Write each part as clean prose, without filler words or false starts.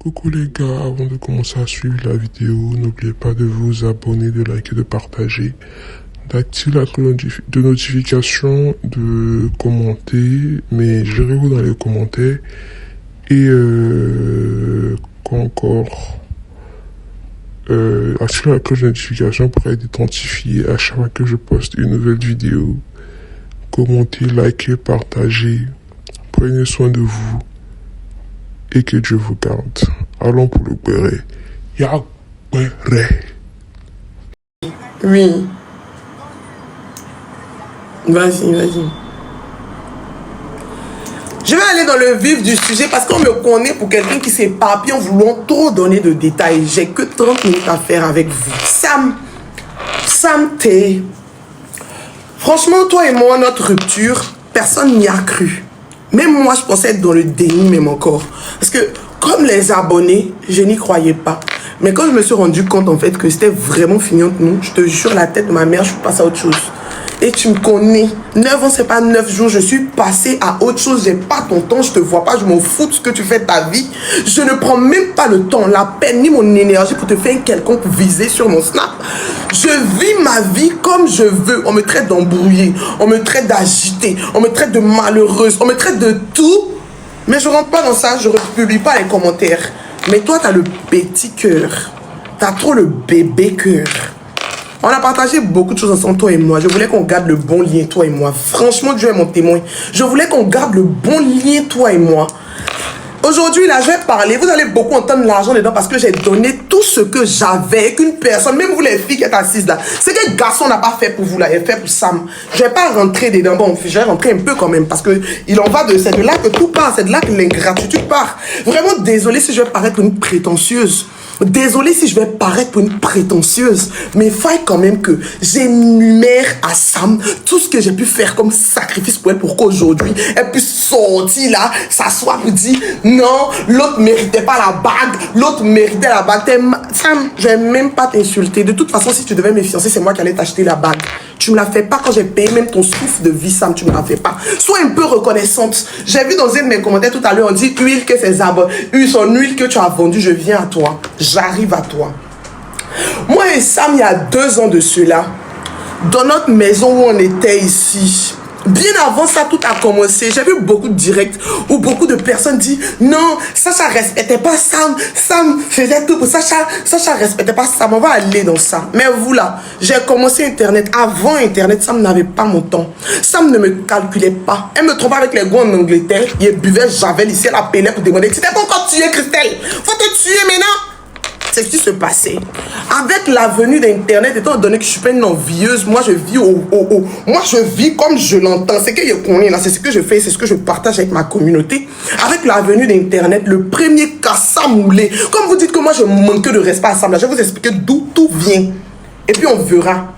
Coucou les gars, avant de commencer à suivre la vidéo, n'oubliez pas de vous abonner, de liker, de partager, d'activer la cloche de notification, de commenter, mais gérez-vous dans les commentaires, et quoi encore, activer la cloche de notification pour être identifié à chaque fois que je poste une nouvelle vidéo. Commentez, likez, partagez, prenez soin de vous. Et que Dieu vous garde. Allons pour le béret. Ya béret. Oui. Vas-y. Je vais aller dans le vif du sujet parce qu'on me connaît pour quelqu'un qui s'éparpille en voulant trop donner de détails. J'ai que 30 minutes à faire avec vous. Sam T. Franchement, toi et moi, notre rupture, personne n'y a cru. Même moi, je pensais être dans le déni, même encore. Parce que, comme les abonnés, je n'y croyais pas. Mais quand je me suis rendu compte, en fait, que c'était vraiment fini entre nous, je te jure, la tête de ma mère, je suis passée à autre chose. Et tu me connais. 9 ans, c'est pas 9 jours. Je suis passée à autre chose. J'ai pas ton temps, je te vois pas. Je m'en fous de ce que tu fais de ta vie. Je ne prends même pas le temps, la peine, ni mon énergie pour te faire une quelconque visée sur mon snap. Je vis ma vie comme je veux. On me traite d'embrouillée. On me traite d'agitée. On me traite de malheureuse. On me traite de tout. Mais je rentre pas dans ça. Je ne publie pas les commentaires. Mais toi, tu as le petit cœur. Tu as trop le bébé cœur. On a partagé beaucoup de choses ensemble, toi et moi. Je voulais qu'on garde le bon lien, toi et moi. Franchement, Dieu est mon témoin. Je voulais qu'on garde le bon lien, toi et moi. Aujourd'hui, là, je vais parler. Vous allez beaucoup entendre l'argent dedans parce que j'ai donné tout ce que j'avais. Qu'une personne, même vous les filles qui êtes assises là, c'est que le garçon n'a pas fait pour vous là, il a fait pour Sam. Je vais pas rentrer dedans. Bon, je vais rentrer un peu quand même parce que il en va de c'est de là que tout part, c'est de là que l'ingratitude part. Vraiment désolé si je vais paraître une prétentieuse. Désolé si je vais paraître pour une prétentieuse, mais il faut quand même que j'énumère à Sam tout ce que j'ai pu faire comme sacrifice pour elle, pour qu'aujourd'hui elle puisse sortir là, s'asseoir pour dire non, l'autre méritait pas la bague, l'autre méritait la bague. Sam, je vais même pas t'insulter. De toute façon, si tu devais me fiancer, c'est moi qui allais t'acheter la bague. Tu me la fais pas quand j'ai payé même ton souffle de vie, Sam, tu me la fais pas. Sois un peu reconnaissante. J'ai vu dans un de mes commentaires tout à l'heure, on dit huile que ces arbres, son huile que tu as vendue, je viens à toi. J'arrive à toi. Moi et Sam, il y a 2 ans de cela, dans notre maison où on était ici, bien avant ça, tout a commencé. J'ai vu beaucoup de directs où beaucoup de personnes disent non, Sacha respectait pas Sam. Sam faisait tout pour Sacha. Sacha respectait pas Sam. On va aller dans ça. Mais vous là, j'ai commencé Internet. Avant Internet, Sam n'avait pas mon temps. Sam ne me calculait pas. Elle me trompait avec les gars en Angleterre. Il buvait Javel ici. Elle appelait pour demander si c'était pas encore tué, Christelle. Faut te tuer maintenant. C'est ce qui se passait. Avec la venue d'Internet, étant donné que je suis pas une envieuse, moi je vis moi je vis comme je l'entends. C'est que je connais là, c'est ce que je fais, c'est ce que je partage avec ma communauté. Avec la venue d'Internet, le premier cassa moulé. Comme vous dites que moi je manque de respect à Sam, je vais vous expliquer d'où tout vient. Et puis on verra.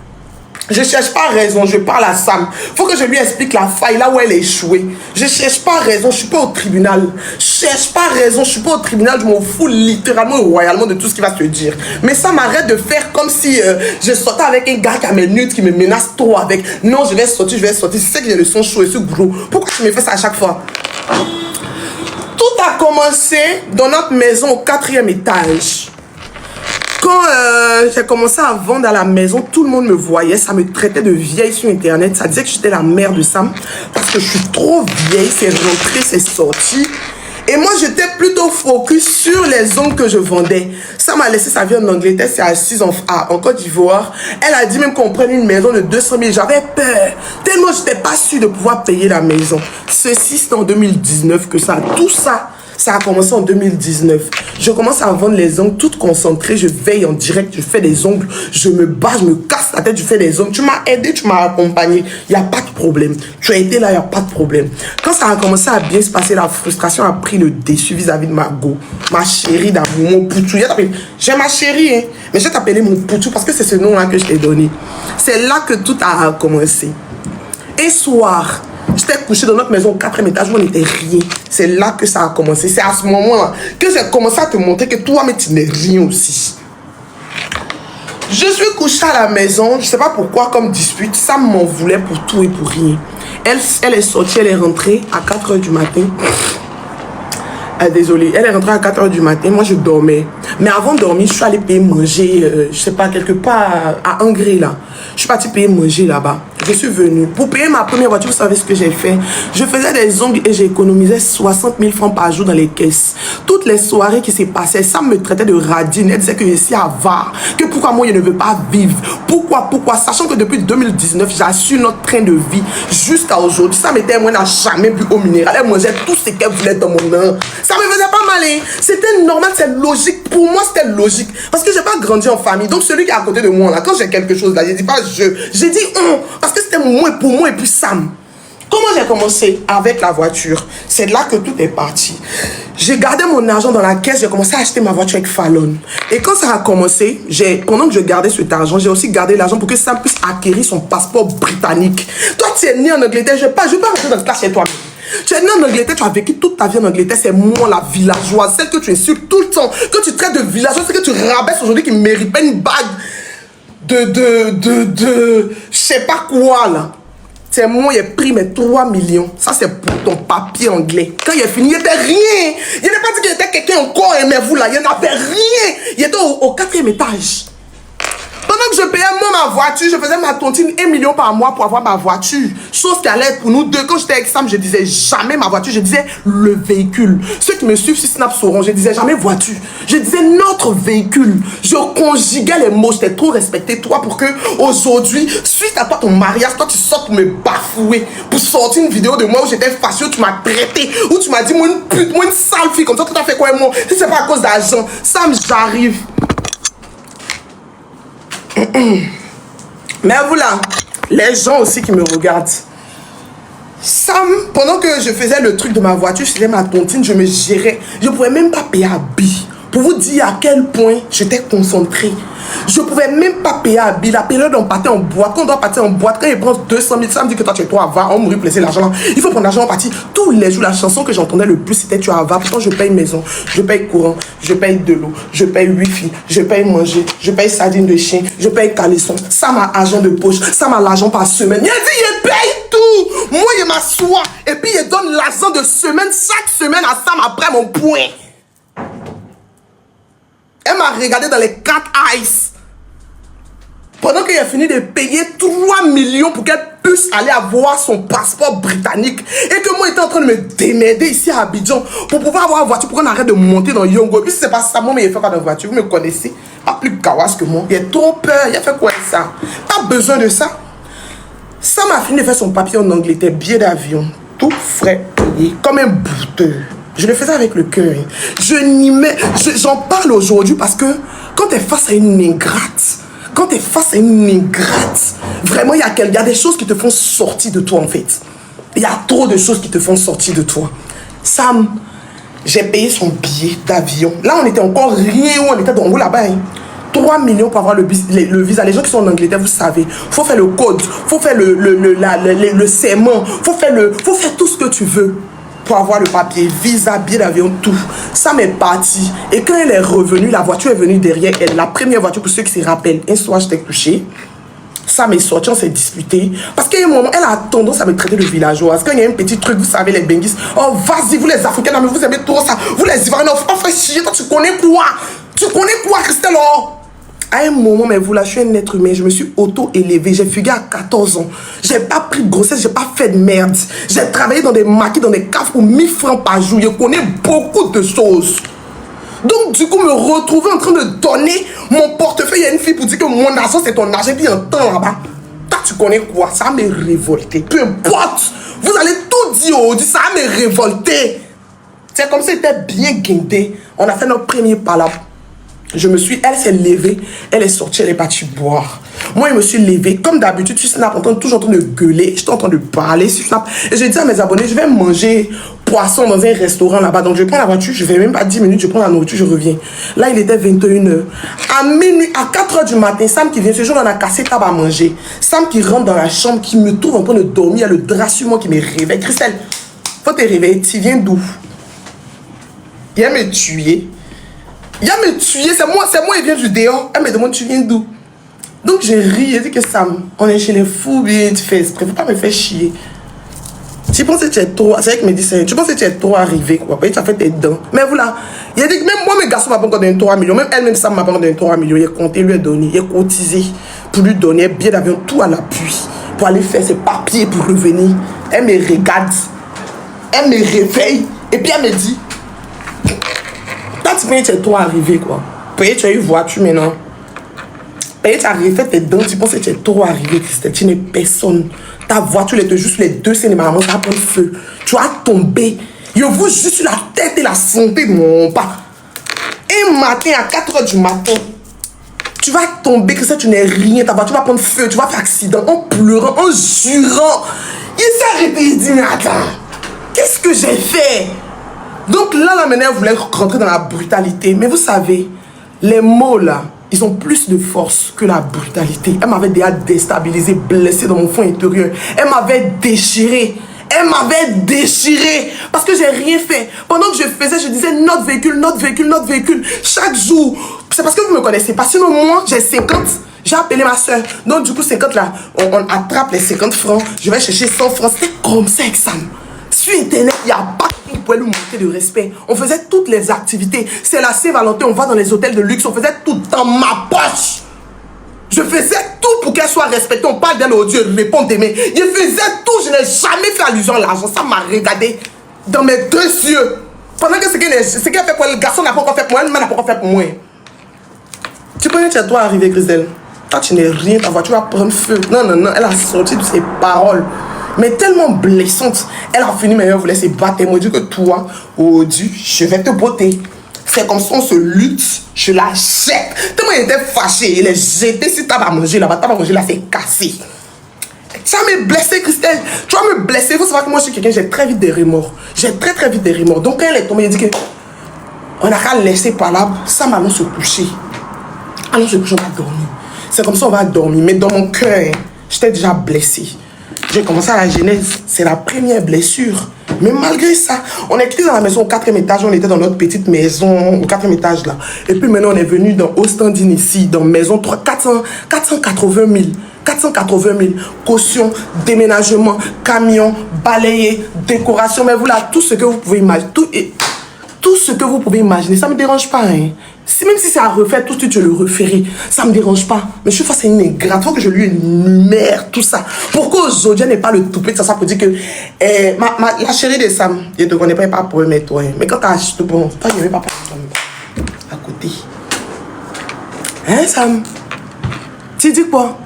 Je cherche pas raison, je parle à Sam. Faut que je lui explique la faille là où elle a échoué. Je cherche pas raison, je suis pas au tribunal. Je cherche pas raison, je suis pas au tribunal. Je m'en fous littéralement et royalement de tout ce qui va se dire. Mais ça m'arrête de faire comme si je sortais avec un gars qui a mes nudes, qui me menace trop avec. Non, je vais sortir. C'est ça que j'ai le son chaud et ce gros. Pourquoi tu me fais ça à chaque fois? Tout a commencé dans notre maison au 4e étage. Quand j'ai commencé à vendre à la maison, tout le monde me voyait. Ça me traitait de vieille sur Internet. Ça disait que j'étais la mère de Sam. Parce que je suis trop vieille. C'est rentré, c'est sorti. Et moi, j'étais plutôt focus sur les ongles que je vendais. Sam m'a laissé sa vie en Angleterre. C'est assise en Côte d'Ivoire. Elle a dit même qu'on prenne une maison de 200 000. J'avais peur. Tellement je n'étais pas sûre de pouvoir payer la maison. Ceci, c'est en 2019 que ça. Tout ça. Ça a commencé en 2019. Je commence à vendre les ongles toute concentrée. Je veille en direct, je fais des ongles. Je me bats, je me casse la tête, je fais des ongles. Tu m'as aidé, tu m'as accompagné. Il n'y a pas de problème. Tu as été là, il n'y a pas de problème. Quand ça a commencé à bien se passer, la frustration a pris le dessus vis-à-vis de Margot. Ma chérie d'amour, mon poutou. J'ai ma chérie, hein. Mais je vais t'appeler mon poutou parce que c'est ce nom-là que je t'ai donné. C'est là que tout a commencé. Un soir, j'étais couché dans notre maison au 4e étage où on n'était rien. C'est là que ça a commencé. C'est à ce moment-là que j'ai commencé à te montrer que toi, mais tu n'es rien aussi. Je suis couché à la maison. Je ne sais pas pourquoi, comme dispute, ça m'en voulait pour tout et pour rien. Elle est sortie, elle est rentrée à 4 h du matin. Ah, désolée, elle est rentrée à 4 h du matin, moi je dormais. Mais avant de dormir, je suis allée payer manger, je sais pas, quelque part à Angré là. Je suis partie payer manger là-bas. Je suis venue. Pour payer ma première voiture, vous savez ce que j'ai fait? Je faisais des ongles et j'économisais 60 000 francs par jour dans les caisses. Toutes les soirées qui s'est passées, ça me traitait de radine. Elle disait que je suis avare, que pourquoi moi je ne veux pas vivre. Pourquoi? Sachant que depuis 2019, j'assure notre train de vie jusqu'à aujourd'hui. Ça m'était, moi, n'a jamais bu au minéral. Elle mangeait tout ce qu'elle voulait dans mon nom. Ça me faisait pas mal, hein. C'était normal, c'est logique. Pour moi, c'était logique. Parce que j'ai pas grandi en famille. Donc, celui qui est à côté de moi, là, quand j'ai quelque chose, là, je dis pas je. J'ai dit on. Parce que c'était moi pour moi et puis Sam. Comment j'ai commencé avec la voiture? C'est là que tout est parti. J'ai gardé mon argent dans la caisse, j'ai commencé à acheter ma voiture avec Fallon. Et quand ça a commencé, pendant que je gardais cet argent, j'ai aussi gardé l'argent pour que Sam puisse acquérir son passeport britannique. Toi, tu es né en Angleterre, je ne vais pas rentrer dans ce cas chez toi. Tu es né en Angleterre, tu as vécu toute ta vie en Angleterre, c'est moi la villageoise, celle que tu insultes tout le temps, que tu traites de villageoise, celle que tu rabaisses aujourd'hui qui ne mérite pas une bague je sais pas quoi là. C'est moi, il a pris mes 3 millions. Ça, c'est pour ton papier anglais. Quand il est fini, il n'était rien. Il n'a pas dit qu'il était quelqu'un encore, aimez-vous là. Il n'avait rien. Il était au 4e étage. Pendant que je payais moi ma voiture, je faisais ma tontine 1 million par mois pour avoir ma voiture. Chose qui allait être pour nous deux. Quand j'étais avec Sam, je disais jamais ma voiture, je disais le véhicule. Ceux qui me suivent sur Snap sauront, je disais jamais voiture. Je disais notre véhicule. Je conjuguais les mots, j'étais trop respecté toi pour que aujourd'hui, suite à toi ton mariage, toi tu sortes pour me bafouer, pour sortir une vidéo de moi où j'étais fâché, où tu m'as traité, où tu m'as dit moi une pute, moi une sale fille, comme ça tu as fait quoi et moi? Si c'est pas à cause d'argent, Sam, j'arrive. Mais vous là, les gens aussi qui me regardent, Sam, pendant que je faisais le truc de ma voiture, je faisais ma tontine, je me gérais. Je ne pouvais même pas payer à billes. Pour vous dire à quel point j'étais concentré. Je ne pouvais même pas payer à billes. La période on partait en boîte. Quand on doit partir en boîte, quand il prend 200 000, ça me dit que toi tu es toi, va, on me replacer l'argent. Il faut prendre l'argent en partie. Tous les jours, la chanson que j'entendais le plus, c'était tu vas. Pourtant, je paye maison, je paye courant, je paye de l'eau, je paye wifi, je paye manger, je paye sardine de chien, je paye caleçon. Ça m'a argent de poche, ça m'a l'argent par semaine. Il a dit, il paye tout. Moi, il m'assoit. Et puis, il donne l'argent de semaine, chaque semaine à Sam après mon point. Elle m'a regardé dans les 4 eyes. Pendant qu'il a fini de payer 3 millions pour qu'elle puisse aller avoir son passeport britannique. Et que moi, j'étais en train de me démerder ici à Abidjan pour pouvoir avoir une voiture, pour qu'on arrête de monter dans Yongo. Et puis, si c'est pas ça, moi, mais il fait quoi dans la voiture? Vous me connaissez. Pas plus gawasse que moi. Il a trop peur. Il a fait quoi ça? Pas besoin de ça. Ça m'a fini de faire son papier en Angleterre, billet d'avion, tout frais payé, comme un bouteux. Je le faisais avec le cœur. J'en parle aujourd'hui parce que quand tu es face à une ingrate, vraiment, il y a des choses qui te font sortir de toi, en fait. Il y a trop de choses qui te font sortir de toi. Sam, j'ai payé son billet d'avion. Là, on était encore rien où on était dans là-bas. 3 millions pour avoir le visa. Les gens qui sont en Angleterre, vous savez, faut faire le code, faut faire le serment, faut faire tout ce que tu veux pour avoir le papier, visa, billet d'avion, tout. Ça m'est parti. Et quand elle est revenue, la voiture est venue derrière elle. La première voiture, pour ceux qui se rappellent, un soir, j'étais couché. Ça m'est sorti, on s'est disputé. Parce qu'à un moment, elle a tendance à me traiter de villageoise. Quand il y a un petit truc, vous savez, les benguis. Oh, vas-y, vous les Africains, mais vous aimez trop ça. Vous les Ivoiriens, faut pas faire chier. Toi, tu connais quoi? Tu connais quoi, Christelle? À un moment, mais vous là, je suis un être humain, je me suis auto-élevé. J'ai fugué à 14 ans. J'ai pas pris de grossesse, j'ai pas fait de merde. J'ai travaillé dans des maquis, dans des caves pour 1000 francs par jour. Je connais beaucoup de choses. Donc, du coup, me retrouver en train de donner mon portefeuille à une fille pour dire que mon argent, c'est ton argent, puis un temps là-bas. Toi, tu connais quoi? Ça m'a révolté. Peu importe. Vous allez tout dire aujourd'hui, ça m'a révolté. C'est comme si c'était bien guindé. On a fait notre premier palabre. Elle s'est levée, elle est sortie, elle est partie boire. Moi, je me suis levée, comme d'habitude, sur Snap, toujours en train de gueuler, j'étais en train de parler sur Snap. Et j'ai dit à mes abonnés, je vais manger poisson dans un restaurant là-bas. Donc, je prends la voiture, je vais même pas 10 minutes, je prends la nourriture, je reviens. Là, il était 21 h. À minuit, à 4 h du matin, Sam qui vient, ce jour, on a cassé tabac à manger. Sam qui rentre dans la chambre, qui me trouve en train de dormir, il y a le drap sur moi qui me réveille. Christelle, faut te réveiller, tu viens d'où? Il a me tué. Il a me tué, c'est moi, il vient du dehors. Elle me demande, tu viens d'où? Donc j'ai ri, j'ai dit que Sam, on est chez les fous, bien tu fais exprès, faut pas me faire chier. Tu penses que tu es trop... C'est vrai que me dit, tu penses que tu es trop arrivé, quoi. Tu as fait tes dents. Mais voilà, il a dit que même moi, mes garçons m'ont pas encore donné 3 millions. Même elle-même, ça m'a pas encore donné 3 millions. Il a compté, lui a donné, il a cotisé pour lui donner un billet d'avion, tout à l'appui, pour aller faire ses papiers, pour revenir. Elle me regarde, elle me réveille, et puis elle me dit, quand tu penses que tu es trop arrivé, quoi. Peut-être tu as eu voiture maintenant. Peut-être tu as refait tes dents, tu penses que tu es trop arrivé, Christelle. Tu n'es personne. Ta voiture, elle te joue sur les deux cinémas, ça va prendre feu. Tu vas tomber. Je vous jure sur la tête et la santé de mon pas. Un matin, à 4 h du matin, tu vas tomber, Christelle, tu n'es rien. Ta voiture va prendre feu, tu vas faire accident en pleurant, en jurant. Il s'est arrêté, il dit, mais attends, qu'est-ce que j'ai fait? Donc là, la manière, elle voulait rentrer dans la brutalité. Mais vous savez, les mots là, ils ont plus de force que la brutalité. Elle m'avait déjà déstabilisé, blessé dans mon fond intérieur. Elle m'avait déchiré. Elle m'avait déchiré. Parce que j'ai rien fait. Pendant que je faisais, je disais notre véhicule, notre véhicule, notre véhicule. Chaque jour. C'est parce que vous ne me connaissez pas. Sinon, moi, j'ai 50. J'ai appelé ma soeur. Donc, du coup, 50 là, on attrape les 50 francs. Je vais chercher 100 francs. C'était comme ça avec Sam. Sur Internet, il n'y a pas qui pouvait lui manquer de respect. On faisait toutes les activités. C'est la Saint-Valentin, on va dans les hôtels de luxe. On faisait tout dans ma poche. Je faisais tout pour qu'elle soit respectée. On parle d'elle au Dieu, répond d'aimer. Je faisais tout. Je n'ai jamais fait allusion à l'argent. Ça m'a regardé dans mes deux yeux. Pendant que ce qu'elle a fait pour elle, le garçon n'a pas encore fait pour elle, elle n'a pas encore fait pour moi. Tu connais, tu es toi arrivé, Christelle. Toi, tu n'es rien. Ta voiture va prendre feu. Non, non, non. Elle a sorti de ses paroles. Mais tellement blessante, elle a fini, mais elle voulait se battre. Elle m'a dit que toi, oh Dieu, je vais te botter. C'est comme ça, on se lutte, je la jette. Tellement elle était fâchée, elle est jetée. Si t'as pas mangé là-bas, t'as pas mangé là, c'est cassé. Tu vas me blesser, Christelle. Tu vas me blesser. Il faut savoir que moi, je suis quelqu'un, j'ai très vite des remords. J'ai très vite des remords. Donc, quand elle est tombée, elle dit que on n'a qu'à laisser par là, ça allons se coucher. Allons se coucher, on va dormir. C'est comme ça, on va dormir. Mais dans mon cœur, j'étais déjà blessée. J'ai commencé à la genèse, c'est la première blessure. Mais malgré ça, on est quitté dans la maison au 4e étage, on était dans notre petite maison au 4e étage là. Et puis maintenant, on est venu dans Ostendine ici, dans maison 480 000. 480 000. Caution, déménagement, camion, balayé, décoration. Mais voilà, tout ce que vous pouvez imaginer. Tout ce que vous pouvez imaginer, ça ne me dérange pas. Hein. Même si c'est à refaire, tout de suite je le referai. Ça ne me dérange pas. Mais je suis face à une ingrate. Il faut que je lui énumère tout ça. Pourquoi aujourd'hui n'est pas le toupet de ça pour dire que la chérie de Sam, je ne te connais pas pour mettre toi. Mais quand tu as acheté, bon, toi, il n'y avait pas à côté. Hein, Sam? Tu dis quoi?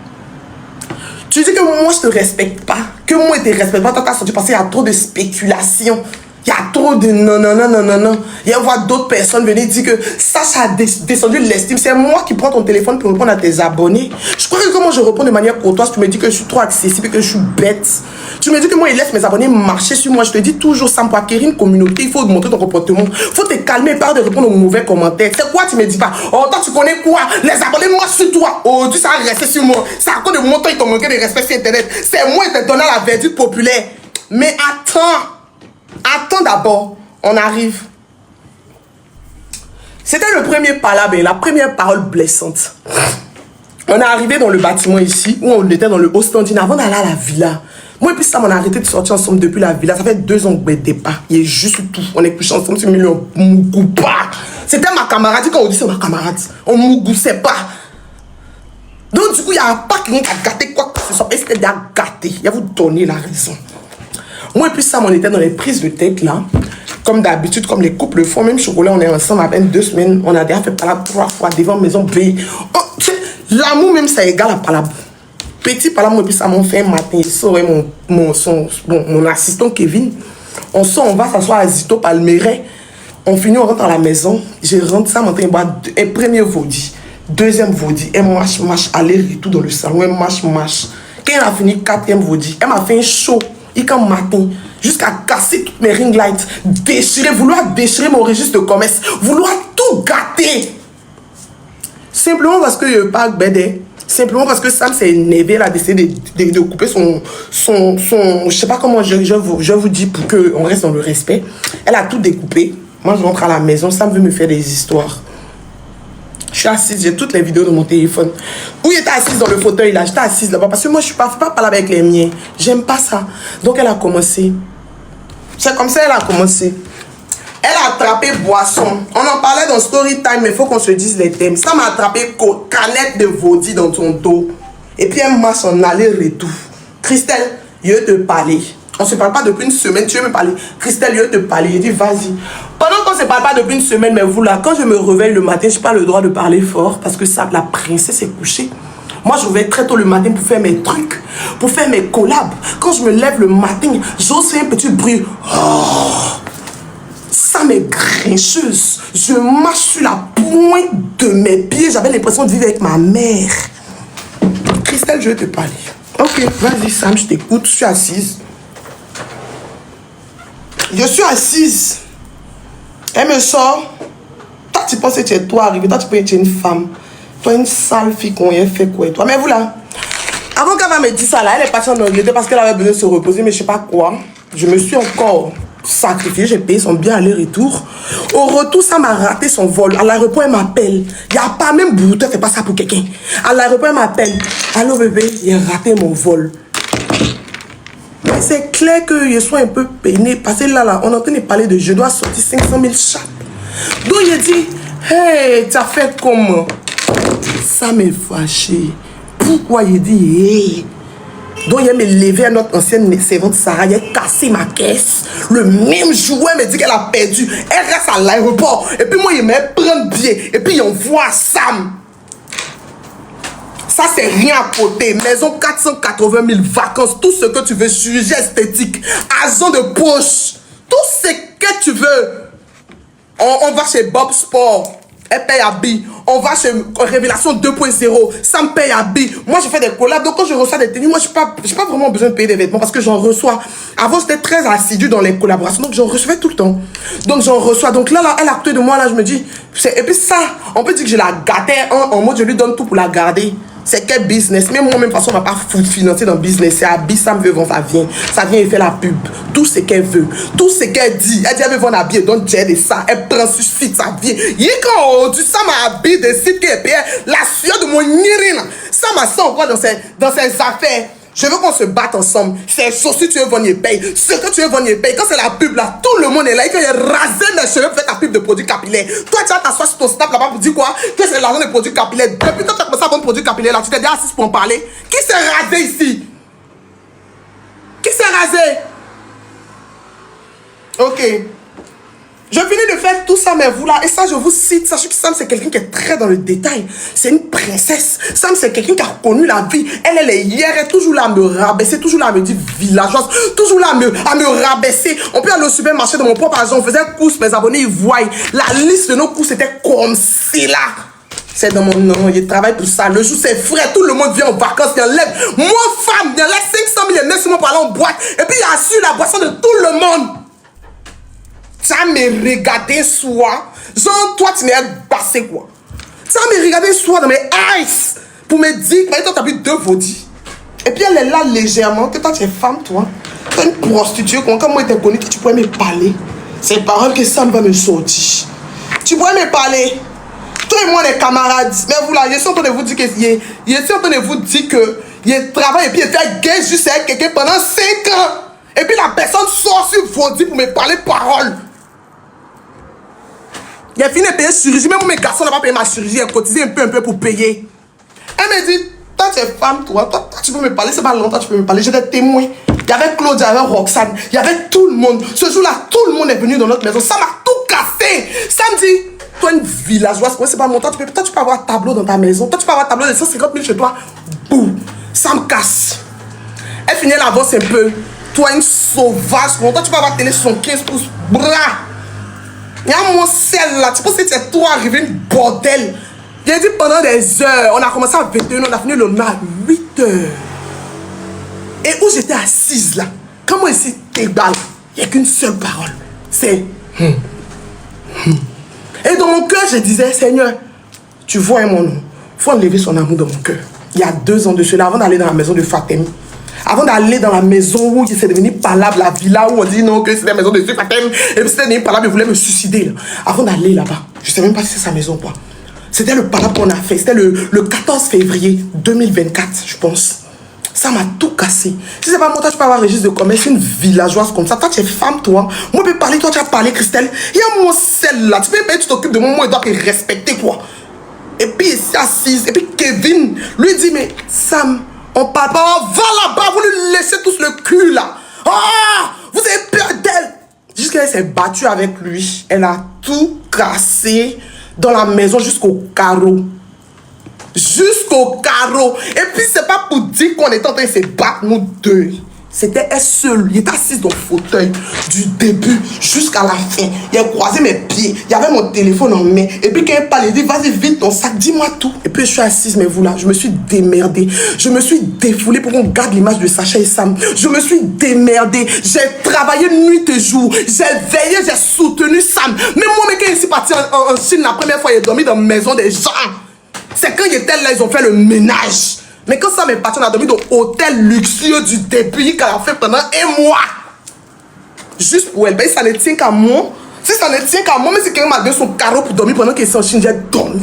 Tu dis que moi, je ne te respecte pas. Que moi, je ne te respecte pas. Toi, tu as senti parce qu'il y a trop de spéculation. Il y a trop de non. Il y a d'autres personnes venir dire que ça a descendu l'estime. C'est moi qui prends ton téléphone pour répondre à tes abonnés. Je crois que comment je réponds de manière courtoise, tu me dis que je suis trop accessible et que je suis bête. Tu me dis que moi, il laisse mes abonnés marcher sur moi. Je te dis toujours, ça pour acquérir une communauté, il faut montrer ton comportement. Il faut te calmer par de répondre aux mauvais commentaires. C'est quoi, tu me dis pas? Oh, toi, tu connais quoi? Les abonnés, moi, sur toi. Oh, tu ça a resté sur moi. C'est à cause de mon temps, ils t'ont manqué de respect sur Internet. C'est moi qui t'ai donné la vertu populaire. Mais attends d'abord, on arrive. C'était le premier palabre, la première parole blessante. On est arrivé dans le bâtiment ici, où on était dans le Ostendine, avant d'aller à la villa. Moi et puis ça, on a arrêté de sortir ensemble depuis la villa. Ça fait 2 ans que je départ. Il est juste tout. On est couché ensemble, c'est million Mougoupa. C'était ma camarade. Quand on dit c'est ma camarade, on ne mougoussait pas. Donc du coup, il n'y a pas quelqu'un qui a gâté quoi que ce soit. Et c'était déjà gâté. Il va vous donner la raison. Moi et puis Sam, on était dans les prises de tête là. Comme d'habitude, comme les couples le font. Même chocolat, on est ensemble à peine 2 semaines. On a déjà fait palabre 3 fois devant maison B. Oh, l'amour même, ça égale à palabre. Petit palabre, moi et puis Sam, on fait un matin. Il sort mon assistant Kevin. On sort, on va s'asseoir à Zito Palmeret. On finit, on rentre à la maison. Je rentre, Sam, on train de boire un premier vaudi. Deuxième vaudi. Elle marche, aller-retour dans le salon. Elle marche. Quand elle a fini 4e vaudi, elle m'a fait un show. Et quand matin, jusqu'à casser toutes mes ring lights, vouloir déchirer mon registre de commerce, vouloir tout gâter. Simplement parce que je parle BD. Simplement parce que Sam s'est énervé, elle a décidé de couper son je sais pas comment je vous dis pour qu'on reste dans le respect. Elle a tout découpé. Moi, je rentre à la maison, Sam veut me faire des histoires. Je suis assise, j'ai toutes les vidéos de mon téléphone. Où j'étais assise dans le fauteuil là, j'étais assise là-bas. Parce que moi, je ne fais pas parler avec les miens. J'aime pas ça. Donc, elle a commencé C'est comme ça qu'elle a commencé. Elle a attrapé boisson. On en parlait dans Story Time, mais il faut qu'on se dise les thèmes. Ça m'a attrapé canette de Vaudi dans ton dos. Et puis elle marche en aller-retour. Christelle, je veux te parler. On ne se parle pas depuis une semaine, tu veux me parler. Christelle, je veux te parler. Je dis, vas-y. Pendant qu'on ne se parle pas depuis une semaine, mais vous là, quand je me réveille le matin, je n'ai pas le droit de parler fort parce que ça, la princesse est couchée. Moi, je vais très tôt le matin pour faire mes trucs, pour faire mes collabs. Quand je me lève le matin, j'ose faire un petit bruit. Oh, ça m'est grincheuse. Je marche sur la pointe de mes pieds. J'avais l'impression de vivre avec ma mère. Christelle, je vais te parler. Ok, vas-y Sam, je t'écoute. Je suis assise. Je suis assise. Elle me sort. Toi, tu penses que tu es toi arrivé. Toi, tu peux être une femme. Toi, une sale fille qu'on a fait quoi. Toi, mais vous là. Avant qu'elle va me dire ça là, elle est partie en Angleterre parce qu'elle avait besoin de se reposer, mais je sais pas quoi. Je me suis encore sacrifiée. J'ai payé son bien aller-retour. Au retour, ça m'a raté son vol. À l'aéroport, elle m'appelle. Il n'y a pas même bouton, fais pas ça pour quelqu'un. À l'aéroport, elle m'appelle. Allô bébé, j'ai raté mon vol. C'est clair que je sois un peu peiné parce que là, on est en train de parler de je dois sortir 500 000 chats. Donc il dit, hey, tu as fait comment? Ça m'est fâché. Pourquoi il dit, hey? Donc il me levé à notre ancienne servante Sarah, il a cassé ma caisse. Le même jour, elle me dit qu'elle a perdu. Elle reste à l'aéroport. Et puis moi, il me prend billet. Et puis il envoie Sam. Ça, c'est rien à côté. Maison 480 000 vacances. Tout ce que tu veux. Chirurgie esthétique. Argent de poche. Tout ce que tu veux. On va chez Bob Sport. Elle paye à billes. On va chez Révélation 2.0. Ça me paye à billes. Moi, je fais des collabs. Donc, quand je reçois des tenues, moi, je n'ai pas vraiment besoin de payer des vêtements parce que j'en reçois. Avant, j'étais très assidue dans les collaborations. Donc, j'en recevais tout le temps. Donc, j'en reçois. Donc, là, elle a côté de moi. Là, je me dis. Et puis, ça, on peut dire que je la gâtais en mode je lui donne tout pour la garder. C'est quel business? Même moi, même façon, on ne va pas financer dans le business. C'est Abby, ça me veut vendre, ça vient. Ça vient et fait la pub. Tout ce qu'elle veut. Tout ce qu'elle dit. Elle dit, elle veut vendre Abby, donc Jed et ça. Elle prend sur site, ça vient. Et quand du ça m'a Abby des sites qu'elle paye, la sueur de mon nirine. Ça m'a sent encore dans ses affaires. Je veux qu'on se batte ensemble. C'est si tu veux vendre, paye. Ce que tu veux vendre, paye. Quand c'est la pub là, tout le monde est là. Et quand il a rasé mes cheveux pour faire ta pub de produits capillaires. Toi, tu vas t'asseoir sur ton snap là-bas pour dire quoi? Que c'est l'argent des produits capillaires. Depuis quand tu as commencé à vendre produits capillaires là, tu t'es déjà assis pour en parler. Qui s'est rasé ici? Qui s'est rasé? Ok. Je finis de faire tout ça, mais vous là, et ça je vous cite, sachez que Sam c'est quelqu'un qui est très dans le détail. C'est une princesse. Sam c'est quelqu'un qui a connu la vie. Elle est hier, elle est toujours là à me rabaisser, toujours là à me dire villageoise, toujours là à me rabaisser. On peut aller au supermarché de mon propre argent, on faisait course, mes abonnés ils voient. La liste de nos courses était comme c'est là. C'est dans mon nom, je travaille pour ça. Le jour c'est frais, tout le monde vient en vacances, il enlève. Moi femme, il enlève 500 000 et 900 000 pour aller en boîte. Et puis il assure la boisson de tout le monde. Ça me regardé soi. Genre, toi, tu m'es passé quoi. Ça me regardé soi dans mes eyes. Pour me dire, mais toi, tu as vu 2 vaudis. Et puis, elle est là légèrement. Que toi, tu es femme, toi. Tu es une prostituée. Comme moi, tu es connue, tu pourrais me parler. C'est paroles que ça va me sortir. Tu pourrais me parler. Toi et moi, les camarades. Mais vous là, je suis en train de vous dire que. Je suis en train de vous dire que. Il travaille et puis il fait gay juste avec quelqu'un pendant 5 ans. Et puis la personne sort sur vaudis pour me parler parole. Il a fini de payer chirurgie. Même mes garçons n'ont pas payé ma chirurgie. Elle cotisé un peu pour payer. Elle me dit, toi tu es femme, toi tu peux me parler. C'est pas longtemps tu peux me parler. J'ai des témoins. Il y avait Claude, il y avait Roxane. Il y avait tout le monde. Ce jour-là, tout le monde est venu dans notre maison. Ça m'a tout cassé. Ça me dit, toi une villageoise, c'est pas mon temps. Toi tu peux avoir un tableau dans ta maison. Toi tu peux avoir un tableau de 150 000 chez toi. Boum. Ça me casse. Elle finit l'avance un peu. Toi une sauvage. Toi tu peux avoir télé 75 pouces. Bras. Il y a mon sel là, tu penses que c'est toi arrivé une bordel. J'ai dit pendant des heures, on a commencé à 21h, on a fini le lendemain à 8h. Et où j'étais assise là, quand moi ici égal, il n'y a qu'une seule parole. C'est Et dans mon cœur, je disais, Seigneur, tu vois mon nom, il faut enlever son amour dans mon cœur. Il y a 2 ans de cela, avant d'aller dans la maison de Fatem, avant d'aller dans la maison où c'est devenu palable, la villa où on dit non, que c'est la maison de Fatem, et puis c'était devenu palable, il voulait me suicider. Là. Avant d'aller là-bas, je ne sais même pas si c'est sa maison ou quoi. C'était le palabre qu'on a fait, c'était le 14 février 2024, je pense. Ça m'a tout cassé. Si c'est pas moi, toi, tu peux avoir un registre de commerce, une villageoise comme ça. Toi, tu es femme, toi. Moi, je peux parler, toi, tu as parlé, Christelle. Il y a mon sel là. Tu peux payer, tu t'occupes de moi, moi, je dois te respecter, quoi. Et puis, il s'est assise. Et puis, Kevin, lui dit, mais Sam, on parle pas. Va là-bas, vous lui laissez tous le cul, là. Ah, vous avez peur d'elle. Jusqu'elle s'est battue avec lui. Elle a tout cassé dans la maison jusqu'au carreau. Jusqu'au carreau. Et puis, c'est pas pour dire qu'on est en train de se battre, nous deux. C'était elle seule. Il était assise dans le fauteuil du début jusqu'à la fin. Il a croisé mes pieds. Il y avait mon téléphone en main. Et puis, quand elle parle, il dit, vas-y, vite ton sac, dis-moi tout. Et puis, je suis assise, mais vous là, je me suis démerdée. Je me suis défoulée pour qu'on garde l'image de Sacha et Sam. Je me suis démerdée. J'ai travaillé nuit et jour. J'ai veillé, j'ai soutenu Sam. Même moi, mais quand je suis partie en Chine, la première fois, il a dormi dans la maison des gens. C'est quand ils étaient là, ils ont fait le ménage. Mais quand ça m'est parti, on a dormi dans l'hôtel luxueux du début qu'elle a fait pendant un mois. Juste pour elle. Ben, ça ne tient qu'à moi. Si ça ne tient qu'à moi, mais si quelqu'un m'a donné son carreau pour dormir pendant qu'il est en Chine, j'ai dormi.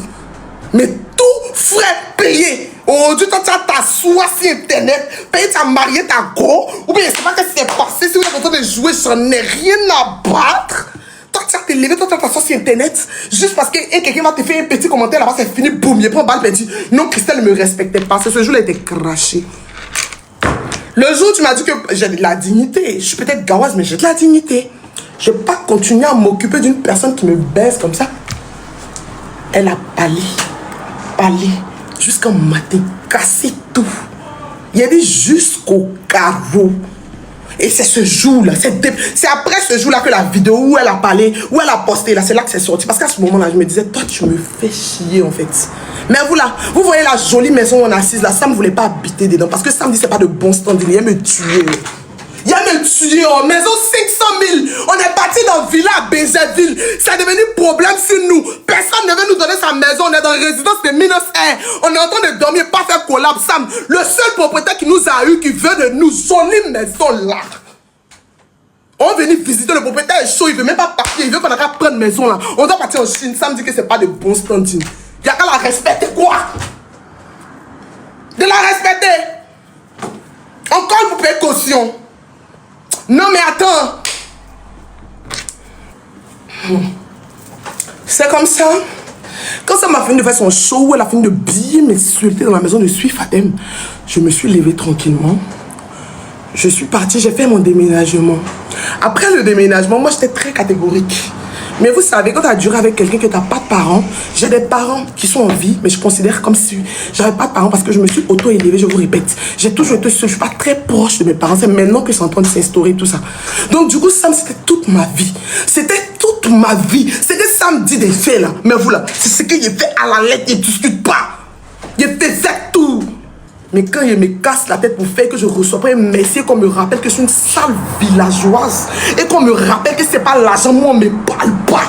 Mais tout frais payé. Aujourd'hui, toi, tu as ta soie sur Internet. Payé, tu as marié ta go. Ou bien, je sais pas ce qui s'est passé. Si vous êtes en train de jouer, j'en ai rien à battre. Toi, tu as te levé, toi, tu as ta soie sur Internet. Juste parce que quelqu'un va te faire un petit commentaire là-bas, c'est fini, boum, il prend balle perdue. Non, Christelle ne me respectait pas. Ce jour-là, elle était crachée. Le jour où tu m'as dit que j'ai de la dignité, je suis peut-être gawaze, mais j'ai de la dignité. Je ne vais pas continuer à m'occuper d'une personne qui me baisse comme ça. Elle a parlé, jusqu'à matin, cassé tout. Il a dit jusqu'au carreau. Et c'est ce jour-là, c'est après ce jour-là que la vidéo où elle a parlé, où elle a posté, là, c'est là que c'est sorti. Parce qu'à ce moment-là, je me disais, toi, tu me fais chier, en fait. Mais vous, là, vous voyez la jolie maison où on est assise, là, Sam ne voulait pas habiter dedans. Parce que Sam dit, c'est pas de bon standing, il me tuer. Il me tuer en maison 500 000. On est parti dans Villa à Bézéville. Ça est devenu problème sur nous. Personne ne veut nous donner sa maison. On est dans la résidence de Minos Air. On est en train de dormir, pas faire collab. Sam, le seul propriétaire qui nous a eu, qui veut de nous, jolie maison là. On est venu visiter le propriétaire est chaud. Il veut même pas partir. Il veut qu'on a qu'à prendre maison là. On doit partir en Chine. Sam dit que c'est pas de bon standing. Il y a qu'à la respecter quoi? De la respecter. Encore pour payer caution. Non mais attends. C'est comme ça. Quand ça m'a fini de faire son show, elle a fini de bien m'insulter dans la maison de Suifatem. Je me suis levée tranquillement. Je suis partie, j'ai fait mon déménagement. Après le déménagement, moi j'étais très catégorique. Mais vous savez, quand tu as duré avec quelqu'un que tu n'as pas de parents, j'ai des parents qui sont en vie, mais je considère comme si j'avais pas de parents parce que je me suis auto-élevée, je vous répète. J'ai toujours été seule, je ne suis pas très proche de mes parents. C'est maintenant que c'est en train de s'instaurer tout ça. Donc du coup, Sam, c'était toute ma vie. C'était toute ma vie. C'est que Sam dit des faits là. Mais vous là, c'est ce qu'il fait à la lettre, il ne discute pas. Il faisait tout. Mais quand il me casse la tête pour faire que je reçois pas un messier qu'on me rappelle que je suis une sale villageoise et qu'on me rappelle que c'est pas l'argent, moi on me parle pas.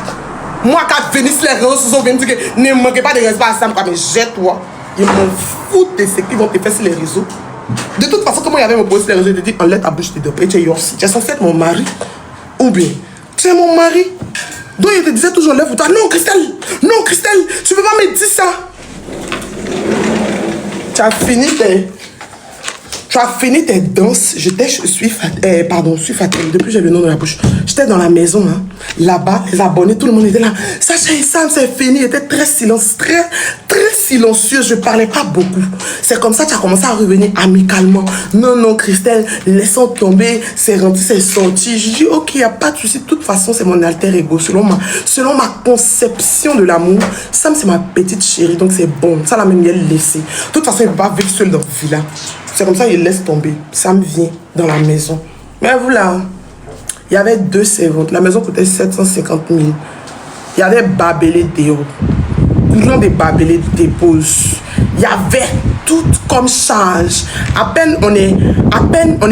Moi quand venir sur les réseaux sociaux, on me dire que ne manquez pas de respect à Sam, mais jette-toi. Ils m'en foutent de ce qu'ils vont te faire sur les réseaux. De toute façon, comment il y avait me posé sur les réseaux, je te dis, enlève ta bouche, tu es Yorsi. Tu es censé être mon mari. Ou bien, tu es mon mari. Donc il te disait toujours, lève-toi. Non Christelle, tu peux pas me dire ça. Tu as fini tes danses. J'étais Suifatem. Depuis j'ai le nom dans la bouche. J'étais dans la maison, hein. Là-bas, les abonnés, tout le monde était là. Sacha et Sam, c'est fini. Il était très silencieux. Je parlais pas beaucoup. C'est comme ça que tu as commencé à revenir amicalement. Non, Christelle, laissons tomber. C'est rentré, c'est sorti. Je dis, ok, il n'y a pas de souci. De toute façon, c'est mon alter ego. Selon ma conception de l'amour, Sam, c'est ma petite chérie. Donc, c'est bon. Ça, la même, il est laissé. De toute façon, il ne va pas vivre seul dans le villa. C'est comme ça, il laisse tomber. Sam vient dans la maison. Mais vous là, il y avait 2 servantes. La maison coûtait 750 000. Il y avait Babélé Déo. Tout le monde des Babélé dépose. Il y avait tout comme charge. À peine on est